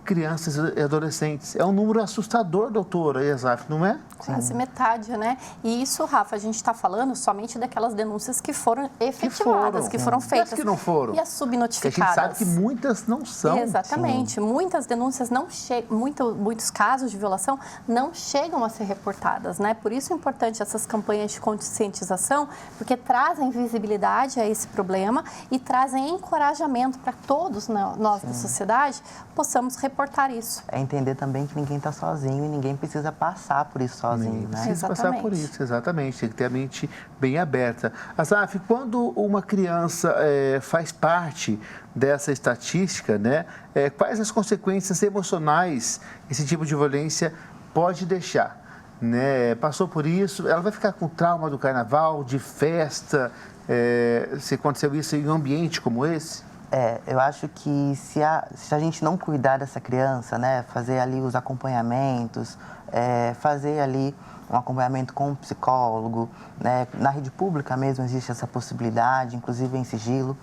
crianças e adolescentes. É um número assustador, doutora Yazaf, não é? Quase metade, né? E isso, Rafa, a gente está falando somente daquelas denúncias que foram efetivadas, que foram feitas. Mas que não foram. E as subnotificadas. Porque a gente sabe que muitas não são. Exatamente. Sim. Muitas denúncias não chegam, muitos casos de violação não chegam a ser reportadas, né? Por isso é importante essas campanhas de conscientização, porque trazem visibilidade a esse problema e trazem encorajamento para todos nós da sociedade possamos reportar isso. É entender também que ninguém está sozinho e ninguém precisa passar por isso sozinho, né? Precisa passar por isso, exatamente. Tem que ter a mente bem aberta. Azaf, quando uma criança faz parte dessa estatística, né, quais as consequências emocionais esse tipo de violência pode deixar? Né? Passou por isso, ela vai ficar com trauma do carnaval, de festa, se aconteceu isso em um ambiente como esse? Eu acho que se a gente não cuidar dessa criança, né, fazer ali os acompanhamentos, fazer ali um acompanhamento com um psicólogo, né, na rede pública mesmo existe essa possibilidade, inclusive em sigilo.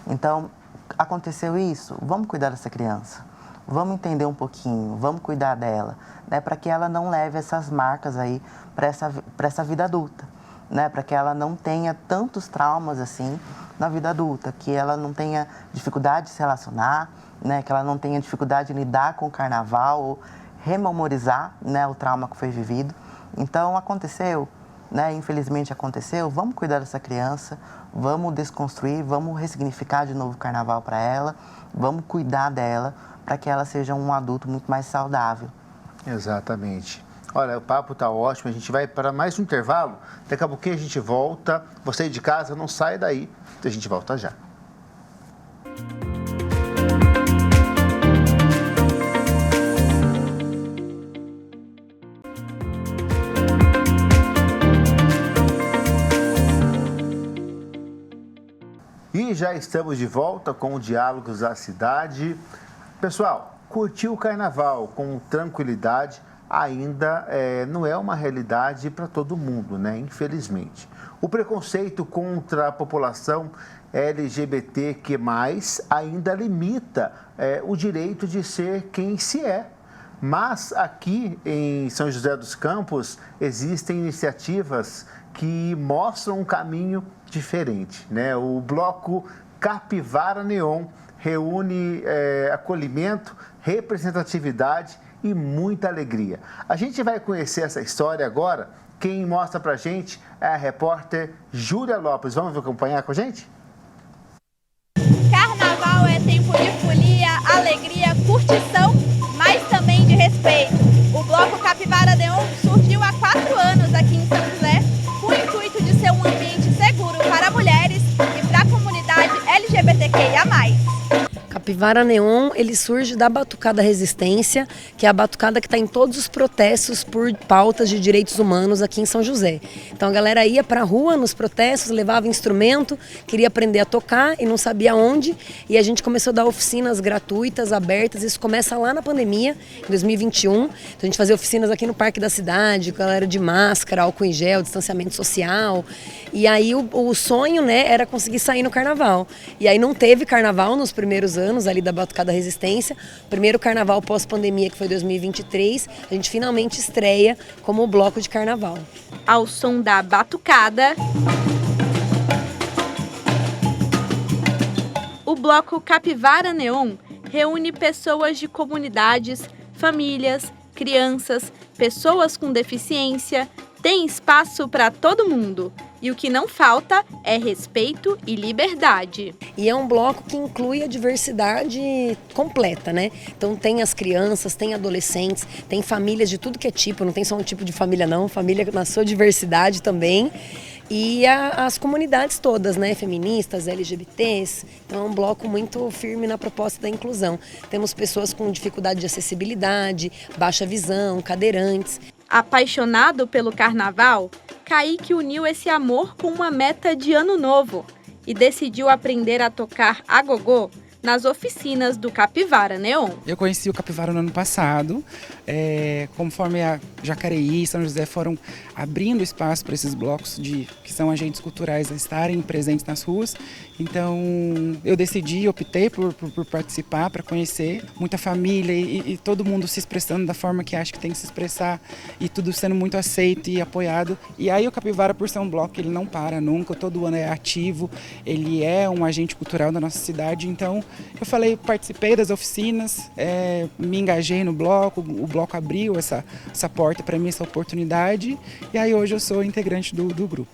Então, aconteceu isso, vamos cuidar dessa criança, vamos entender um pouquinho, vamos cuidar dela, né, para que ela não leve essas marcas aí para essa vida adulta, né, para que ela não tenha tantos traumas assim na vida adulta, que ela não tenha dificuldade de se relacionar, né, que ela não tenha dificuldade de lidar com o carnaval ou rememorizar, né, o trauma que foi vivido. Então, aconteceu, né, infelizmente aconteceu, vamos cuidar dessa criança, vamos desconstruir, vamos ressignificar de novo o carnaval para ela, vamos cuidar dela para que ela seja um adulto muito mais saudável. Exatamente. Olha, o papo está ótimo, a gente vai para mais um intervalo, daqui a pouquinho a gente volta. Você de casa, não sai daí, a gente volta já. E já estamos de volta com o Diálogos da Cidade. Pessoal, curtir o carnaval com tranquilidade ainda não é uma realidade para todo mundo, né? Infelizmente. O preconceito contra a população LGBTQ+, ainda limita o direito de ser quem se é. Mas aqui em São José dos Campos existem iniciativas que mostram um caminho diferente, né? O Bloco Capivara Neon reúne acolhimento, representatividade e muita alegria. A gente vai conhecer essa história agora. Quem mostra pra gente é a repórter Júlia Lopes. Vamos acompanhar com a gente? Carnaval é tempo de folia, alegria, curtição, mas também de respeito. O Bloco Capivara Neon surgiu há 4 anos aqui em São José, com o intuito de ser um ambiente seguro para mulheres e para a comunidade LGBTQIA+. Capivara Neon, ele surge da Batucada Resistência, que é a batucada que está em todos os protestos por pautas de direitos humanos aqui em São José. Então a galera ia para a rua nos protestos, levava instrumento, queria aprender a tocar e não sabia onde. E a gente começou a dar oficinas gratuitas, abertas. Isso começa lá na pandemia, em 2021. Então a gente fazia oficinas aqui no Parque da Cidade, com a galera de máscara, álcool em gel, distanciamento social. E aí o sonho, né, era conseguir sair no carnaval. E aí não teve carnaval nos primeiros anos ali da Batucada Resistência. Primeiro carnaval pós-pandemia, que foi 2023, a gente finalmente estreia como bloco de carnaval. Ao som da batucada, o Bloco Capivara Neon reúne pessoas de comunidades, famílias, crianças, pessoas com deficiência, tem espaço para todo mundo. E o que não falta é respeito e liberdade. E é um bloco que inclui a diversidade completa, né? Então tem as crianças, tem adolescentes, tem famílias de tudo que é tipo, não tem só um tipo de família não, família na sua diversidade também. E as comunidades todas, né? Feministas, LGBTs. Então é um bloco muito firme na proposta da inclusão. Temos pessoas com dificuldade de acessibilidade, baixa visão, cadeirantes. Apaixonado pelo carnaval, Kaique uniu esse amor com uma meta de ano novo: e decidiu aprender a tocar agogô nas oficinas do Capivara Neon. Eu conheci o Capivara no ano passado, conforme a Jacareí e São José foram abrindo espaço para esses blocos que são agentes culturais a estarem presentes nas ruas. Então eu optei por participar, para conhecer muita família e todo mundo se expressando da forma que acha que tem que se expressar e tudo sendo muito aceito e apoiado. E aí o Capivara, por ser um bloco, ele não para nunca, todo ano é ativo, ele é um agente cultural da nossa cidade, então eu participei das oficinas, me engajei no bloco, o bloco abriu essa porta para mim, essa oportunidade, e aí hoje eu sou integrante do grupo.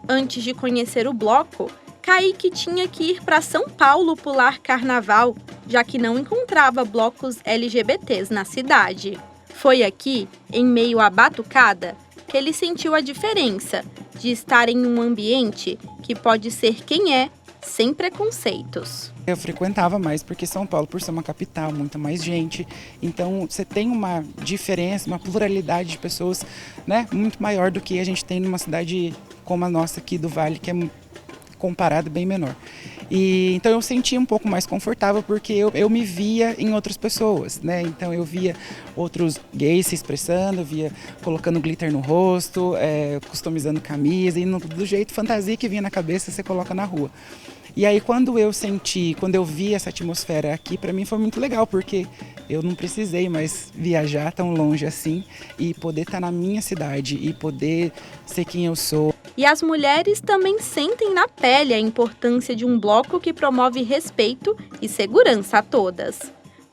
Antes de conhecer o bloco, Kaique tinha que ir para São Paulo pular carnaval, já que não encontrava blocos LGBTs na cidade. Foi aqui, em meio à batucada, que ele sentiu a diferença de estar em um ambiente que pode ser quem é, sem preconceitos. Eu frequentava mais porque São Paulo, por ser uma capital, muita mais gente, então você tem uma diferença, uma pluralidade de pessoas, né, muito maior do que a gente tem numa cidade como a nossa aqui do Vale, que é comparado bem menor. E então eu sentia um pouco mais confortável porque eu me via em outras pessoas, né? Então eu via outros gays se expressando, via colocando glitter no rosto, customizando camisa e do jeito fantasia que vinha na cabeça você coloca na rua. E aí quando eu vi essa atmosfera aqui, para mim foi muito legal, porque eu não precisei mais viajar tão longe assim e poder estar na minha cidade e poder ser quem eu sou. E as mulheres também sentem na pele a importância de um bloco que promove respeito e segurança a todas.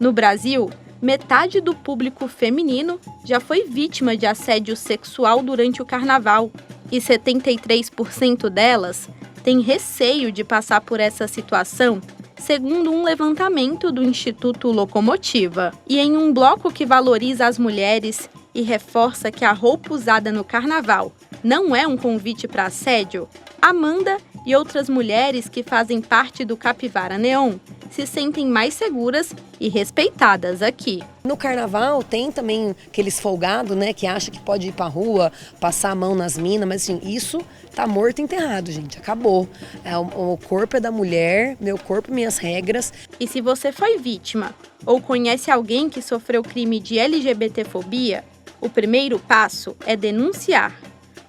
No Brasil, metade do público feminino já foi vítima de assédio sexual durante o carnaval e 73% delas têm receio de passar por essa situação, segundo um levantamento do Instituto Locomotiva. E em um bloco que valoriza as mulheres e reforça que a roupa usada no carnaval não é um convite para assédio, Amanda e outras mulheres que fazem parte do Capivara Neon se sentem mais seguras e respeitadas aqui. No carnaval tem também aqueles folgados, né, que acha que pode ir pra rua, passar a mão nas minas, mas assim, isso tá morto e enterrado, gente, acabou. O corpo é da mulher, meu corpo, minhas regras. E se você foi vítima ou conhece alguém que sofreu crime de LGBTfobia, o primeiro passo é denunciar.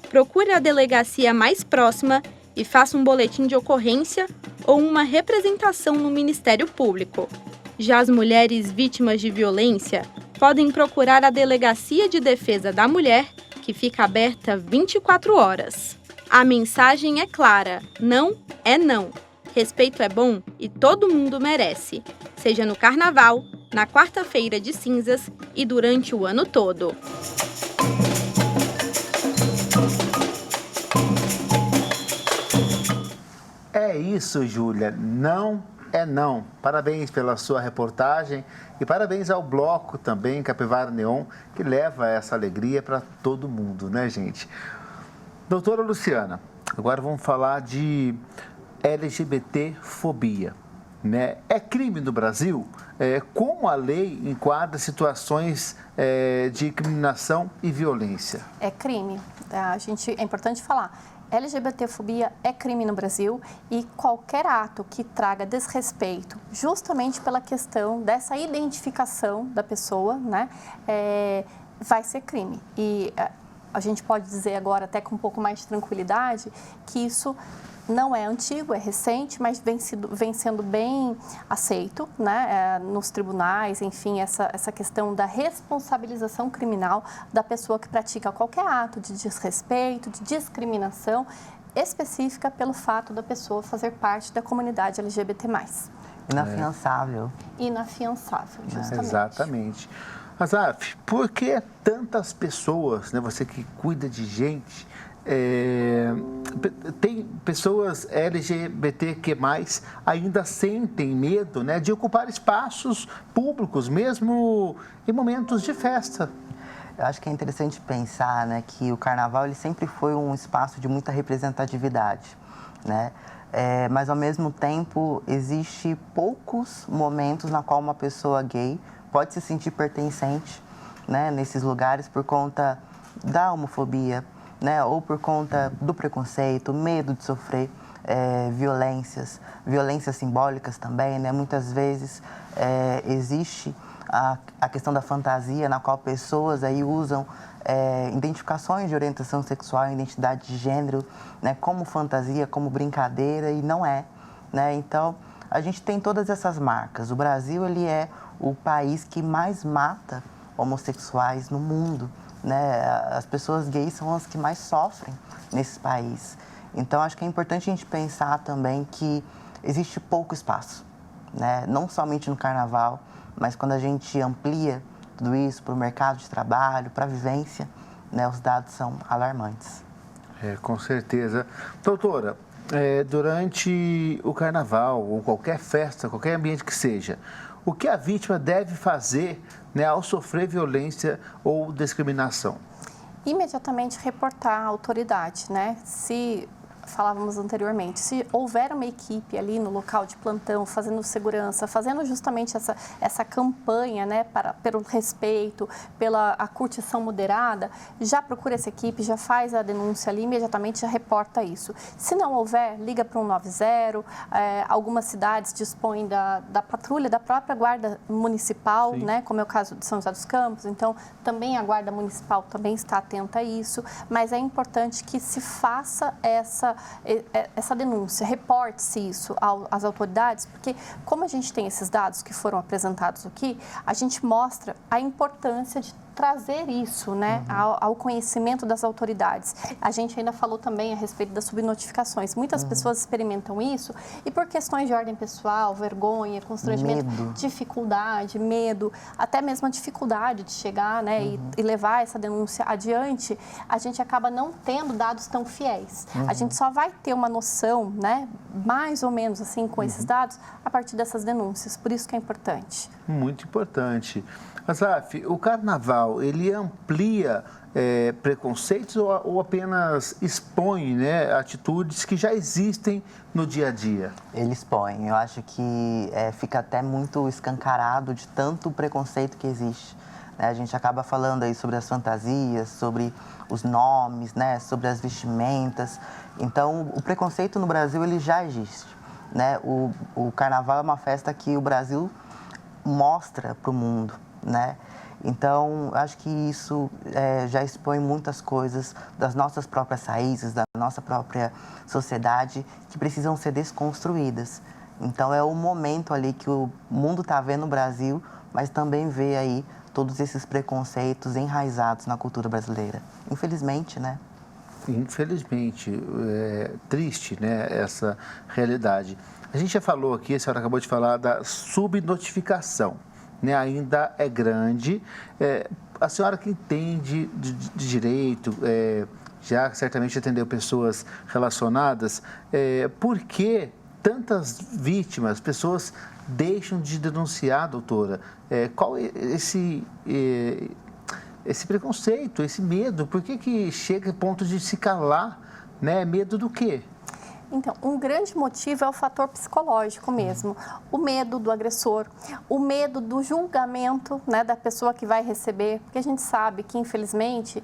Procure a delegacia mais próxima e faça um boletim de ocorrência ou uma representação no Ministério Público. Já as mulheres vítimas de violência podem procurar a Delegacia de Defesa da Mulher, que fica aberta 24 horas. A mensagem é clara: não é não. Respeito é bom e todo mundo merece, seja no Carnaval, na Quarta-feira de Cinzas e durante o ano todo. É isso, Júlia. Não é não. Parabéns pela sua reportagem e parabéns ao bloco também, Capivara Neon, que leva essa alegria para todo mundo, né, gente? Doutora Luciana, agora vamos falar de LGBTfobia, né? É crime no Brasil? Como a lei enquadra situações de discriminação e violência? É crime. É importante falar. LGBTfobia é crime no Brasil e qualquer ato que traga desrespeito, justamente pela questão dessa identificação da pessoa, né, vai ser crime. E a gente pode dizer agora, até com um pouco mais de tranquilidade, que isso não é antigo, é recente, mas vem sendo bem aceito, né, nos tribunais, enfim, essa questão da responsabilização criminal da pessoa que pratica qualquer ato de desrespeito, de discriminação específica pelo fato da pessoa fazer parte da comunidade LGBT+. Inafiançável. Inafiançável, justamente. Exatamente. Azaf, por que tantas pessoas, né, você que cuida de gente, tem pessoas LGBTQ+, ainda sentem medo, né, de ocupar espaços públicos, mesmo em momentos de festa? Eu acho que é interessante pensar, né, que o carnaval ele sempre foi um espaço de muita representatividade, né? Mas, ao mesmo tempo, existe poucos momentos na qual uma pessoa gay pode se sentir pertencente, né, nesses lugares por conta da homofobia, né? Ou por conta do preconceito, medo de sofrer violências simbólicas também, né? Muitas vezes existe a questão da fantasia, na qual pessoas aí usam identificações de orientação sexual e identidade de gênero, né? Como fantasia, como brincadeira, e não é, né? Então, a gente tem todas essas marcas. O Brasil, ele é o país que mais mata homossexuais no mundo, né? As pessoas gays são as que mais sofrem nesse país. Então, acho que é importante a gente pensar também que existe pouco espaço, né? Não somente no carnaval, mas quando a gente amplia tudo isso para o mercado de trabalho, para a vivência, né? Os dados são alarmantes. Com certeza. Doutora, durante o carnaval ou qualquer festa, qualquer ambiente que seja, o que a vítima deve fazer, né, ao sofrer violência ou discriminação? Imediatamente reportar à autoridade, né? Se falávamos anteriormente, se houver uma equipe ali no local de plantão, fazendo segurança, fazendo justamente essa campanha, né, pelo respeito, pela a curtição moderada, já procura essa equipe, já faz a denúncia ali, imediatamente já reporta isso. Se não houver, liga para o 190, algumas cidades dispõem da patrulha da própria Guarda Municipal, né, como é o caso de São José dos Campos, então também a Guarda Municipal também está atenta a isso, mas é importante que se faça essa denúncia, reporte-se isso às autoridades, porque como a gente tem esses dados que foram apresentados aqui, a gente mostra a importância de trazer isso, né, ao conhecimento das autoridades. A gente ainda falou também a respeito das subnotificações. Muitas pessoas experimentam isso e por questões de ordem pessoal, vergonha, constrangimento, dificuldade, medo, até mesmo a dificuldade de chegar, né, e levar essa denúncia adiante, a gente acaba não tendo dados tão fiéis. A gente só vai ter uma noção, né, mais ou menos assim, com esses dados, a partir dessas denúncias. Por isso que é importante. Muito importante. Asaf, o carnaval, ele amplia preconceitos ou apenas expõe, né, atitudes que já existem no dia a dia? Ele expõe. Eu acho que fica até muito escancarado de tanto preconceito que existe. A gente acaba falando aí sobre as fantasias, sobre os nomes, né, sobre as vestimentas. Então, o preconceito no Brasil, ele já existe, né? O carnaval é uma festa que o Brasil mostra para o mundo, né? Então, acho que isso já expõe muitas coisas das nossas próprias raízes, da nossa própria sociedade, que precisam ser desconstruídas. Então, é o momento ali que o mundo está vendo o Brasil, mas também vê aí todos esses preconceitos enraizados na cultura brasileira. Infelizmente, né? Infelizmente, é triste, né, essa realidade. A gente já falou aqui, a senhora acabou de falar da subnotificação, né, ainda é grande. A senhora que entende de direito, já certamente atendeu pessoas relacionadas, por que tantas vítimas, pessoas deixam de denunciar, doutora? Qual é esse preconceito, esse medo? Por que chega a ponto de se calar, né? Medo do quê? Então, um grande motivo é o fator psicológico mesmo. O medo do agressor, o medo do julgamento, né, da pessoa que vai receber, porque a gente sabe que, infelizmente,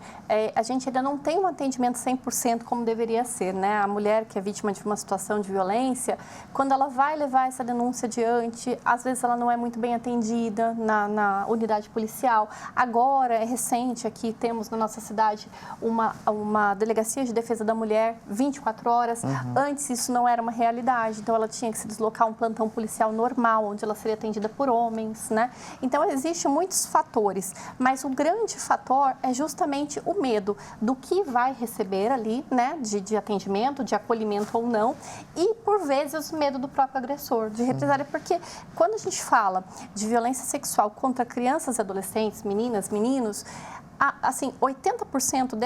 a gente ainda não tem um atendimento 100% como deveria ser, né? A mulher que é vítima de uma situação de violência, quando ela vai levar essa denúncia adiante, às vezes ela não é muito bem atendida na unidade policial. Agora, é recente, aqui temos na nossa cidade uma delegacia de defesa da mulher 24 horas. Antes isso não era uma realidade, então ela tinha que se deslocar a um plantão policial normal, onde ela seria atendida por homens, né? Então, existem muitos fatores, mas o grande fator é justamente o medo do que vai receber ali, né, de atendimento, de acolhimento ou não, e, por vezes, o medo do próprio agressor, de represália, porque quando a gente fala de violência sexual contra crianças e adolescentes, meninas, meninos, assim, 80%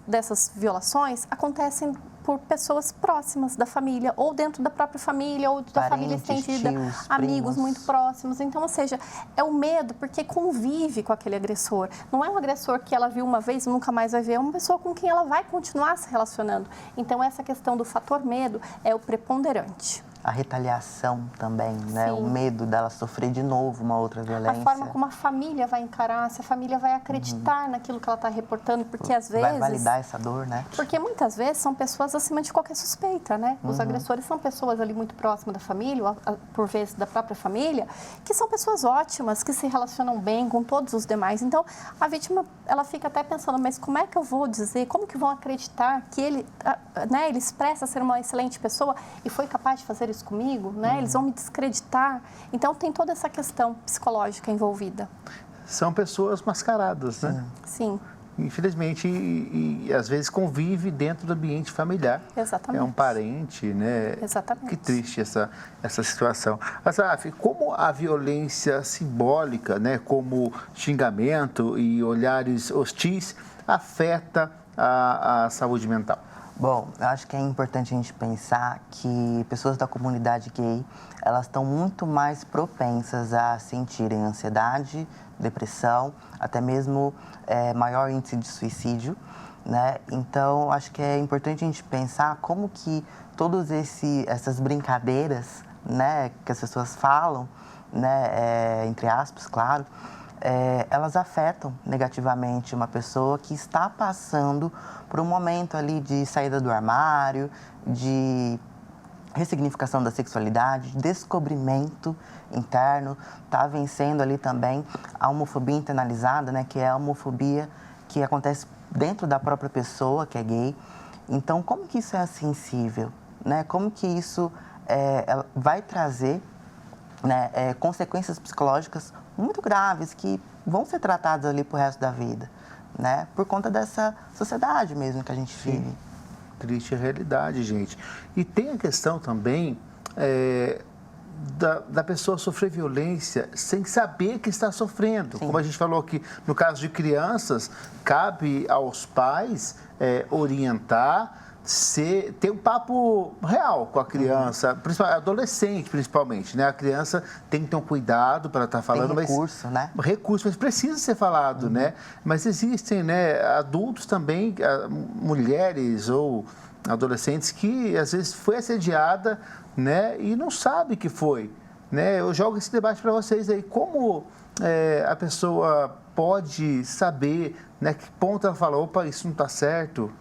dessas violações acontecem por pessoas próximas da família, ou dentro da própria família, ou da família estendida, tios, amigos primos. muito próximos. Então, ou seja, é o medo porque convive com aquele agressor. Não é um agressor que ela viu uma vez e nunca mais vai ver, é uma pessoa com quem ela vai continuar se relacionando. Então, essa questão do fator medo é o preponderante. a retaliação também, né? Sim. O medo dela sofrer de novo uma outra violência. A forma como a família vai encarar, se a família vai acreditar naquilo que ela está reportando, porque às vezes... Vai validar essa dor, né? Porque muitas vezes são pessoas acima de qualquer suspeita, né? Os agressores são pessoas ali muito próximas da família, ou, por vezes da própria família, que são pessoas ótimas, que se relacionam bem com todos os demais. Então, a vítima, ela fica até pensando, mas como é que eu vou dizer, como que vão acreditar que ele, né, ele expressa ser uma excelente pessoa e foi capaz de fazer isso comigo, né? Eles vão me descreditar. Então, tem toda essa questão psicológica envolvida. São pessoas mascaradas, né? Sim. Infelizmente, e às vezes convive dentro do ambiente familiar. Exatamente. É um parente, né? Exatamente. Que triste essa situação. Azaf, como a violência simbólica, né, como xingamento e olhares hostis, afeta a saúde mental? Bom, eu acho que é importante a gente pensar que pessoas da comunidade gay, elas estão muito mais propensas a sentirem ansiedade, depressão, até mesmo maior índice de suicídio, né? Então, acho que é importante a gente pensar como que todas essas brincadeiras, né, que as pessoas falam, né, entre aspas, claro, elas afetam negativamente uma pessoa que está passando por um momento ali de saída do armário, de ressignificação da sexualidade, descobrimento interno, está vencendo ali também a homofobia internalizada, né, que é a homofobia que acontece dentro da própria pessoa que é gay. Então, como que isso é sensível, né? Como que isso vai trazer, né, consequências psicológicas muito graves que vão ser tratadas ali pro resto da vida, né? Por conta dessa sociedade mesmo que a gente vive. Triste realidade, gente. E tem a questão também da pessoa sofrer violência sem saber que está sofrendo. Sim. Como a gente falou aqui, no caso de crianças, cabe aos pais orientar, ter um papo real com a criança, adolescente principalmente, né? A criança tem que ter um cuidado para estar falando, tem recurso, né? Recurso, mas precisa ser falado, né? Mas existem, né, adultos também, mulheres ou adolescentes que às vezes foi assediada, né, e não sabe que foi, né? Eu jogo esse debate para vocês aí, como a pessoa pode saber, né, que ponto ela fala, opa, isso não está certo?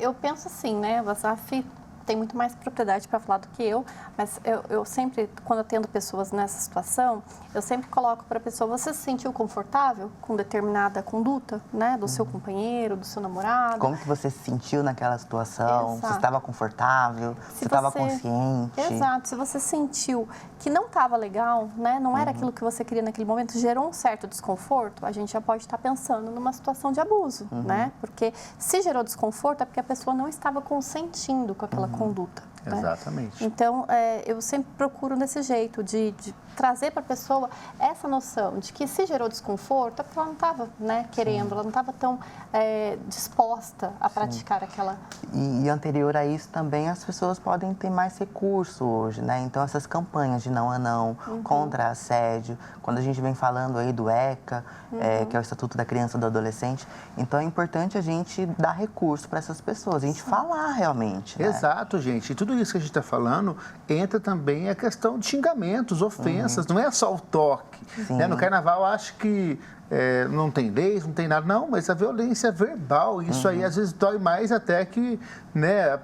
Eu penso assim, né, o Azaf tem muito mais propriedade para falar do que eu, mas eu sempre, quando eu atendo pessoas nessa situação, eu sempre coloco para a pessoa, você se sentiu confortável com determinada conduta, né, do seu companheiro, do seu namorado? Como que você se sentiu naquela situação? Exato. Você estava confortável? Você estava consciente? Exato. Se você sentiu que não estava legal, né, não era aquilo que você queria naquele momento, gerou um certo desconforto, a gente já pode estar pensando numa situação de abuso, né? Porque se gerou desconforto é porque a pessoa não estava consentindo com aquela conduta. Né? Exatamente. Então, eu sempre procuro desse jeito, de trazer para a pessoa essa noção de que se gerou desconforto é porque ela não estava, né, querendo, ela não estava tão disposta a praticar aquela... E anterior a isso também as pessoas podem ter mais recurso hoje, né? Então essas campanhas de não a não, contra assédio, quando a gente vem falando aí do ECA, que é o Estatuto da Criança e do Adolescente, então é importante a gente dar recurso para essas pessoas, a gente falar realmente, né? Exato, gente. E tudo isso que a gente está falando, entra também a questão de xingamentos, ofensas, não é só o toque. Né? No carnaval, acho que não tem leis, não tem nada, não, mas a violência verbal, isso aí às vezes dói mais até que, né,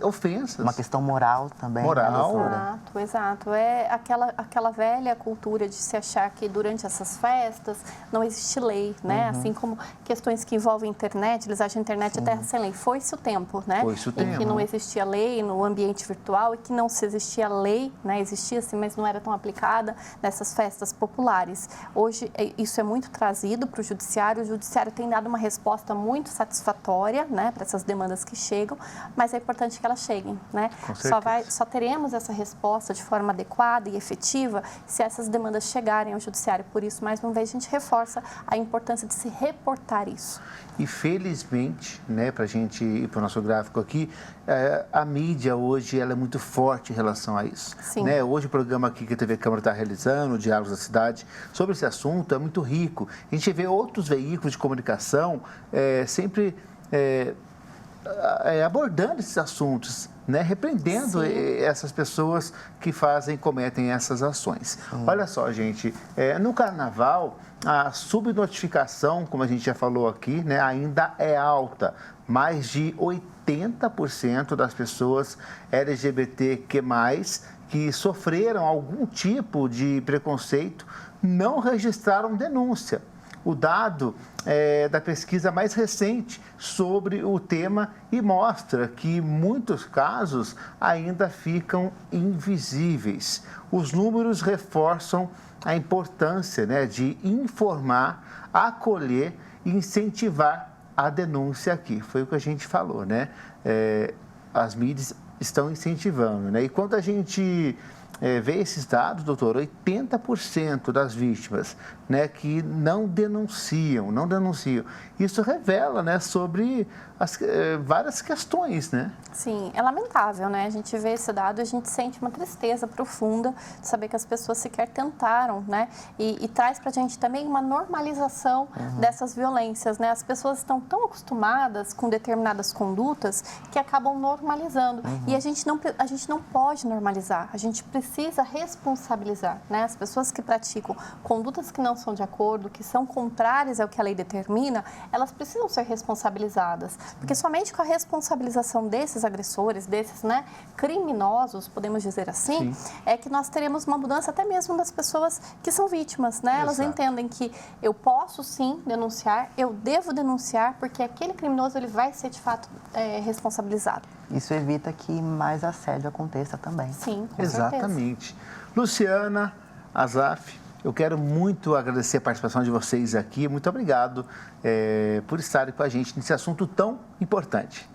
ofensas. Uma questão moral também. Moral. Exato. É aquela velha cultura de se achar que durante essas festas não existe lei, né? Assim como questões que envolvem internet, eles acham a internet terra sem lei. Foi-se o tempo, né? Foi-se o tempo. Em que não existia lei no ambiente virtual e que não se existia lei, né? Existia sim, mas não era tão aplicada nessas festas populares. Hoje isso é muito trazido para o judiciário tem dado uma resposta muito satisfatória, né, para essas demandas que chegam, mas é importante que elas cheguem, né? Só teremos essa resposta de forma adequada e efetiva se essas demandas chegarem ao judiciário. Por isso, mais uma vez, a gente reforça a importância de se reportar isso. E felizmente, né, para a gente ir para o nosso gráfico aqui, a mídia hoje ela é muito forte em relação a isso. Sim. Né? Hoje o programa aqui que a TV Câmara está realizando, o Diálogos da Cidade, sobre esse assunto é muito rico. A gente vê outros veículos de comunicação sempre abordando esses assuntos, né? Repreendendo essas pessoas que cometem essas ações. Olha só, gente, no carnaval, a subnotificação, como a gente já falou aqui, né, ainda é alta. Mais de 80% das pessoas LGBTQ+, que sofreram algum tipo de preconceito, não registraram denúncia. O dado é da pesquisa mais recente sobre o tema e mostra que muitos casos ainda ficam invisíveis. Os números reforçam a importância, né, de informar, acolher e incentivar a denúncia aqui. Foi o que a gente falou, né? As mídias estão incentivando, né? E quando a gente vê esses dados, doutor, 80% das vítimas, né, que não denunciam. Isso revela, né, sobre várias questões, né? Sim, é lamentável, né? A gente vê esse dado e a gente sente uma tristeza profunda de saber que as pessoas sequer tentaram, né? E traz pra gente também uma normalização dessas violências, né? As pessoas estão tão acostumadas com determinadas condutas que acabam normalizando. E a gente não pode normalizar, a gente precisa responsabilizar, né? As pessoas que praticam condutas que não são de acordo, que são contrárias ao que a lei determina, elas precisam ser responsabilizadas. Porque somente com a responsabilização desses agressores, desses, né, criminosos, podemos dizer assim, é que nós teremos uma mudança até mesmo das pessoas que são vítimas, né? Elas entendem que eu posso sim denunciar, eu devo denunciar, porque aquele criminoso ele vai ser de fato responsabilizado. Isso evita que mais assédio aconteça também. Sim, com Exatamente. Luciana, Azaf, eu quero muito agradecer a participação de vocês aqui. Muito obrigado por estarem com a gente nesse assunto tão importante.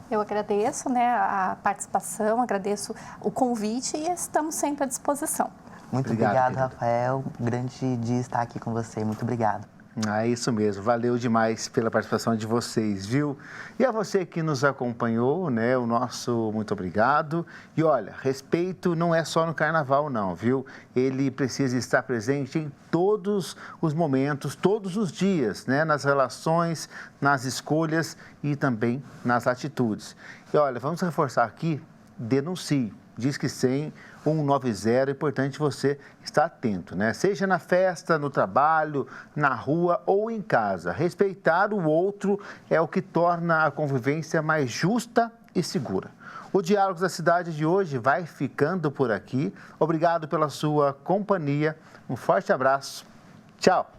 Eu agradeço, né, a participação, agradeço o convite e estamos sempre à disposição. Muito obrigado, Rafael. Grande dia estar aqui com você. Muito obrigado. É isso mesmo, valeu demais pela participação de vocês, viu? E a você que nos acompanhou, né, o nosso muito obrigado. E olha, respeito não é só no carnaval não, viu? Ele precisa estar presente em todos os momentos, todos os dias, né? Nas relações, nas escolhas e também nas atitudes. E olha, vamos reforçar aqui, denuncie. Disque 100 190, é importante você estar atento, né? Seja na festa, no trabalho, na rua ou em casa. Respeitar o outro é o que torna a convivência mais justa e segura. O Diálogos da Cidade de hoje vai ficando por aqui. Obrigado pela sua companhia. Um forte abraço. Tchau.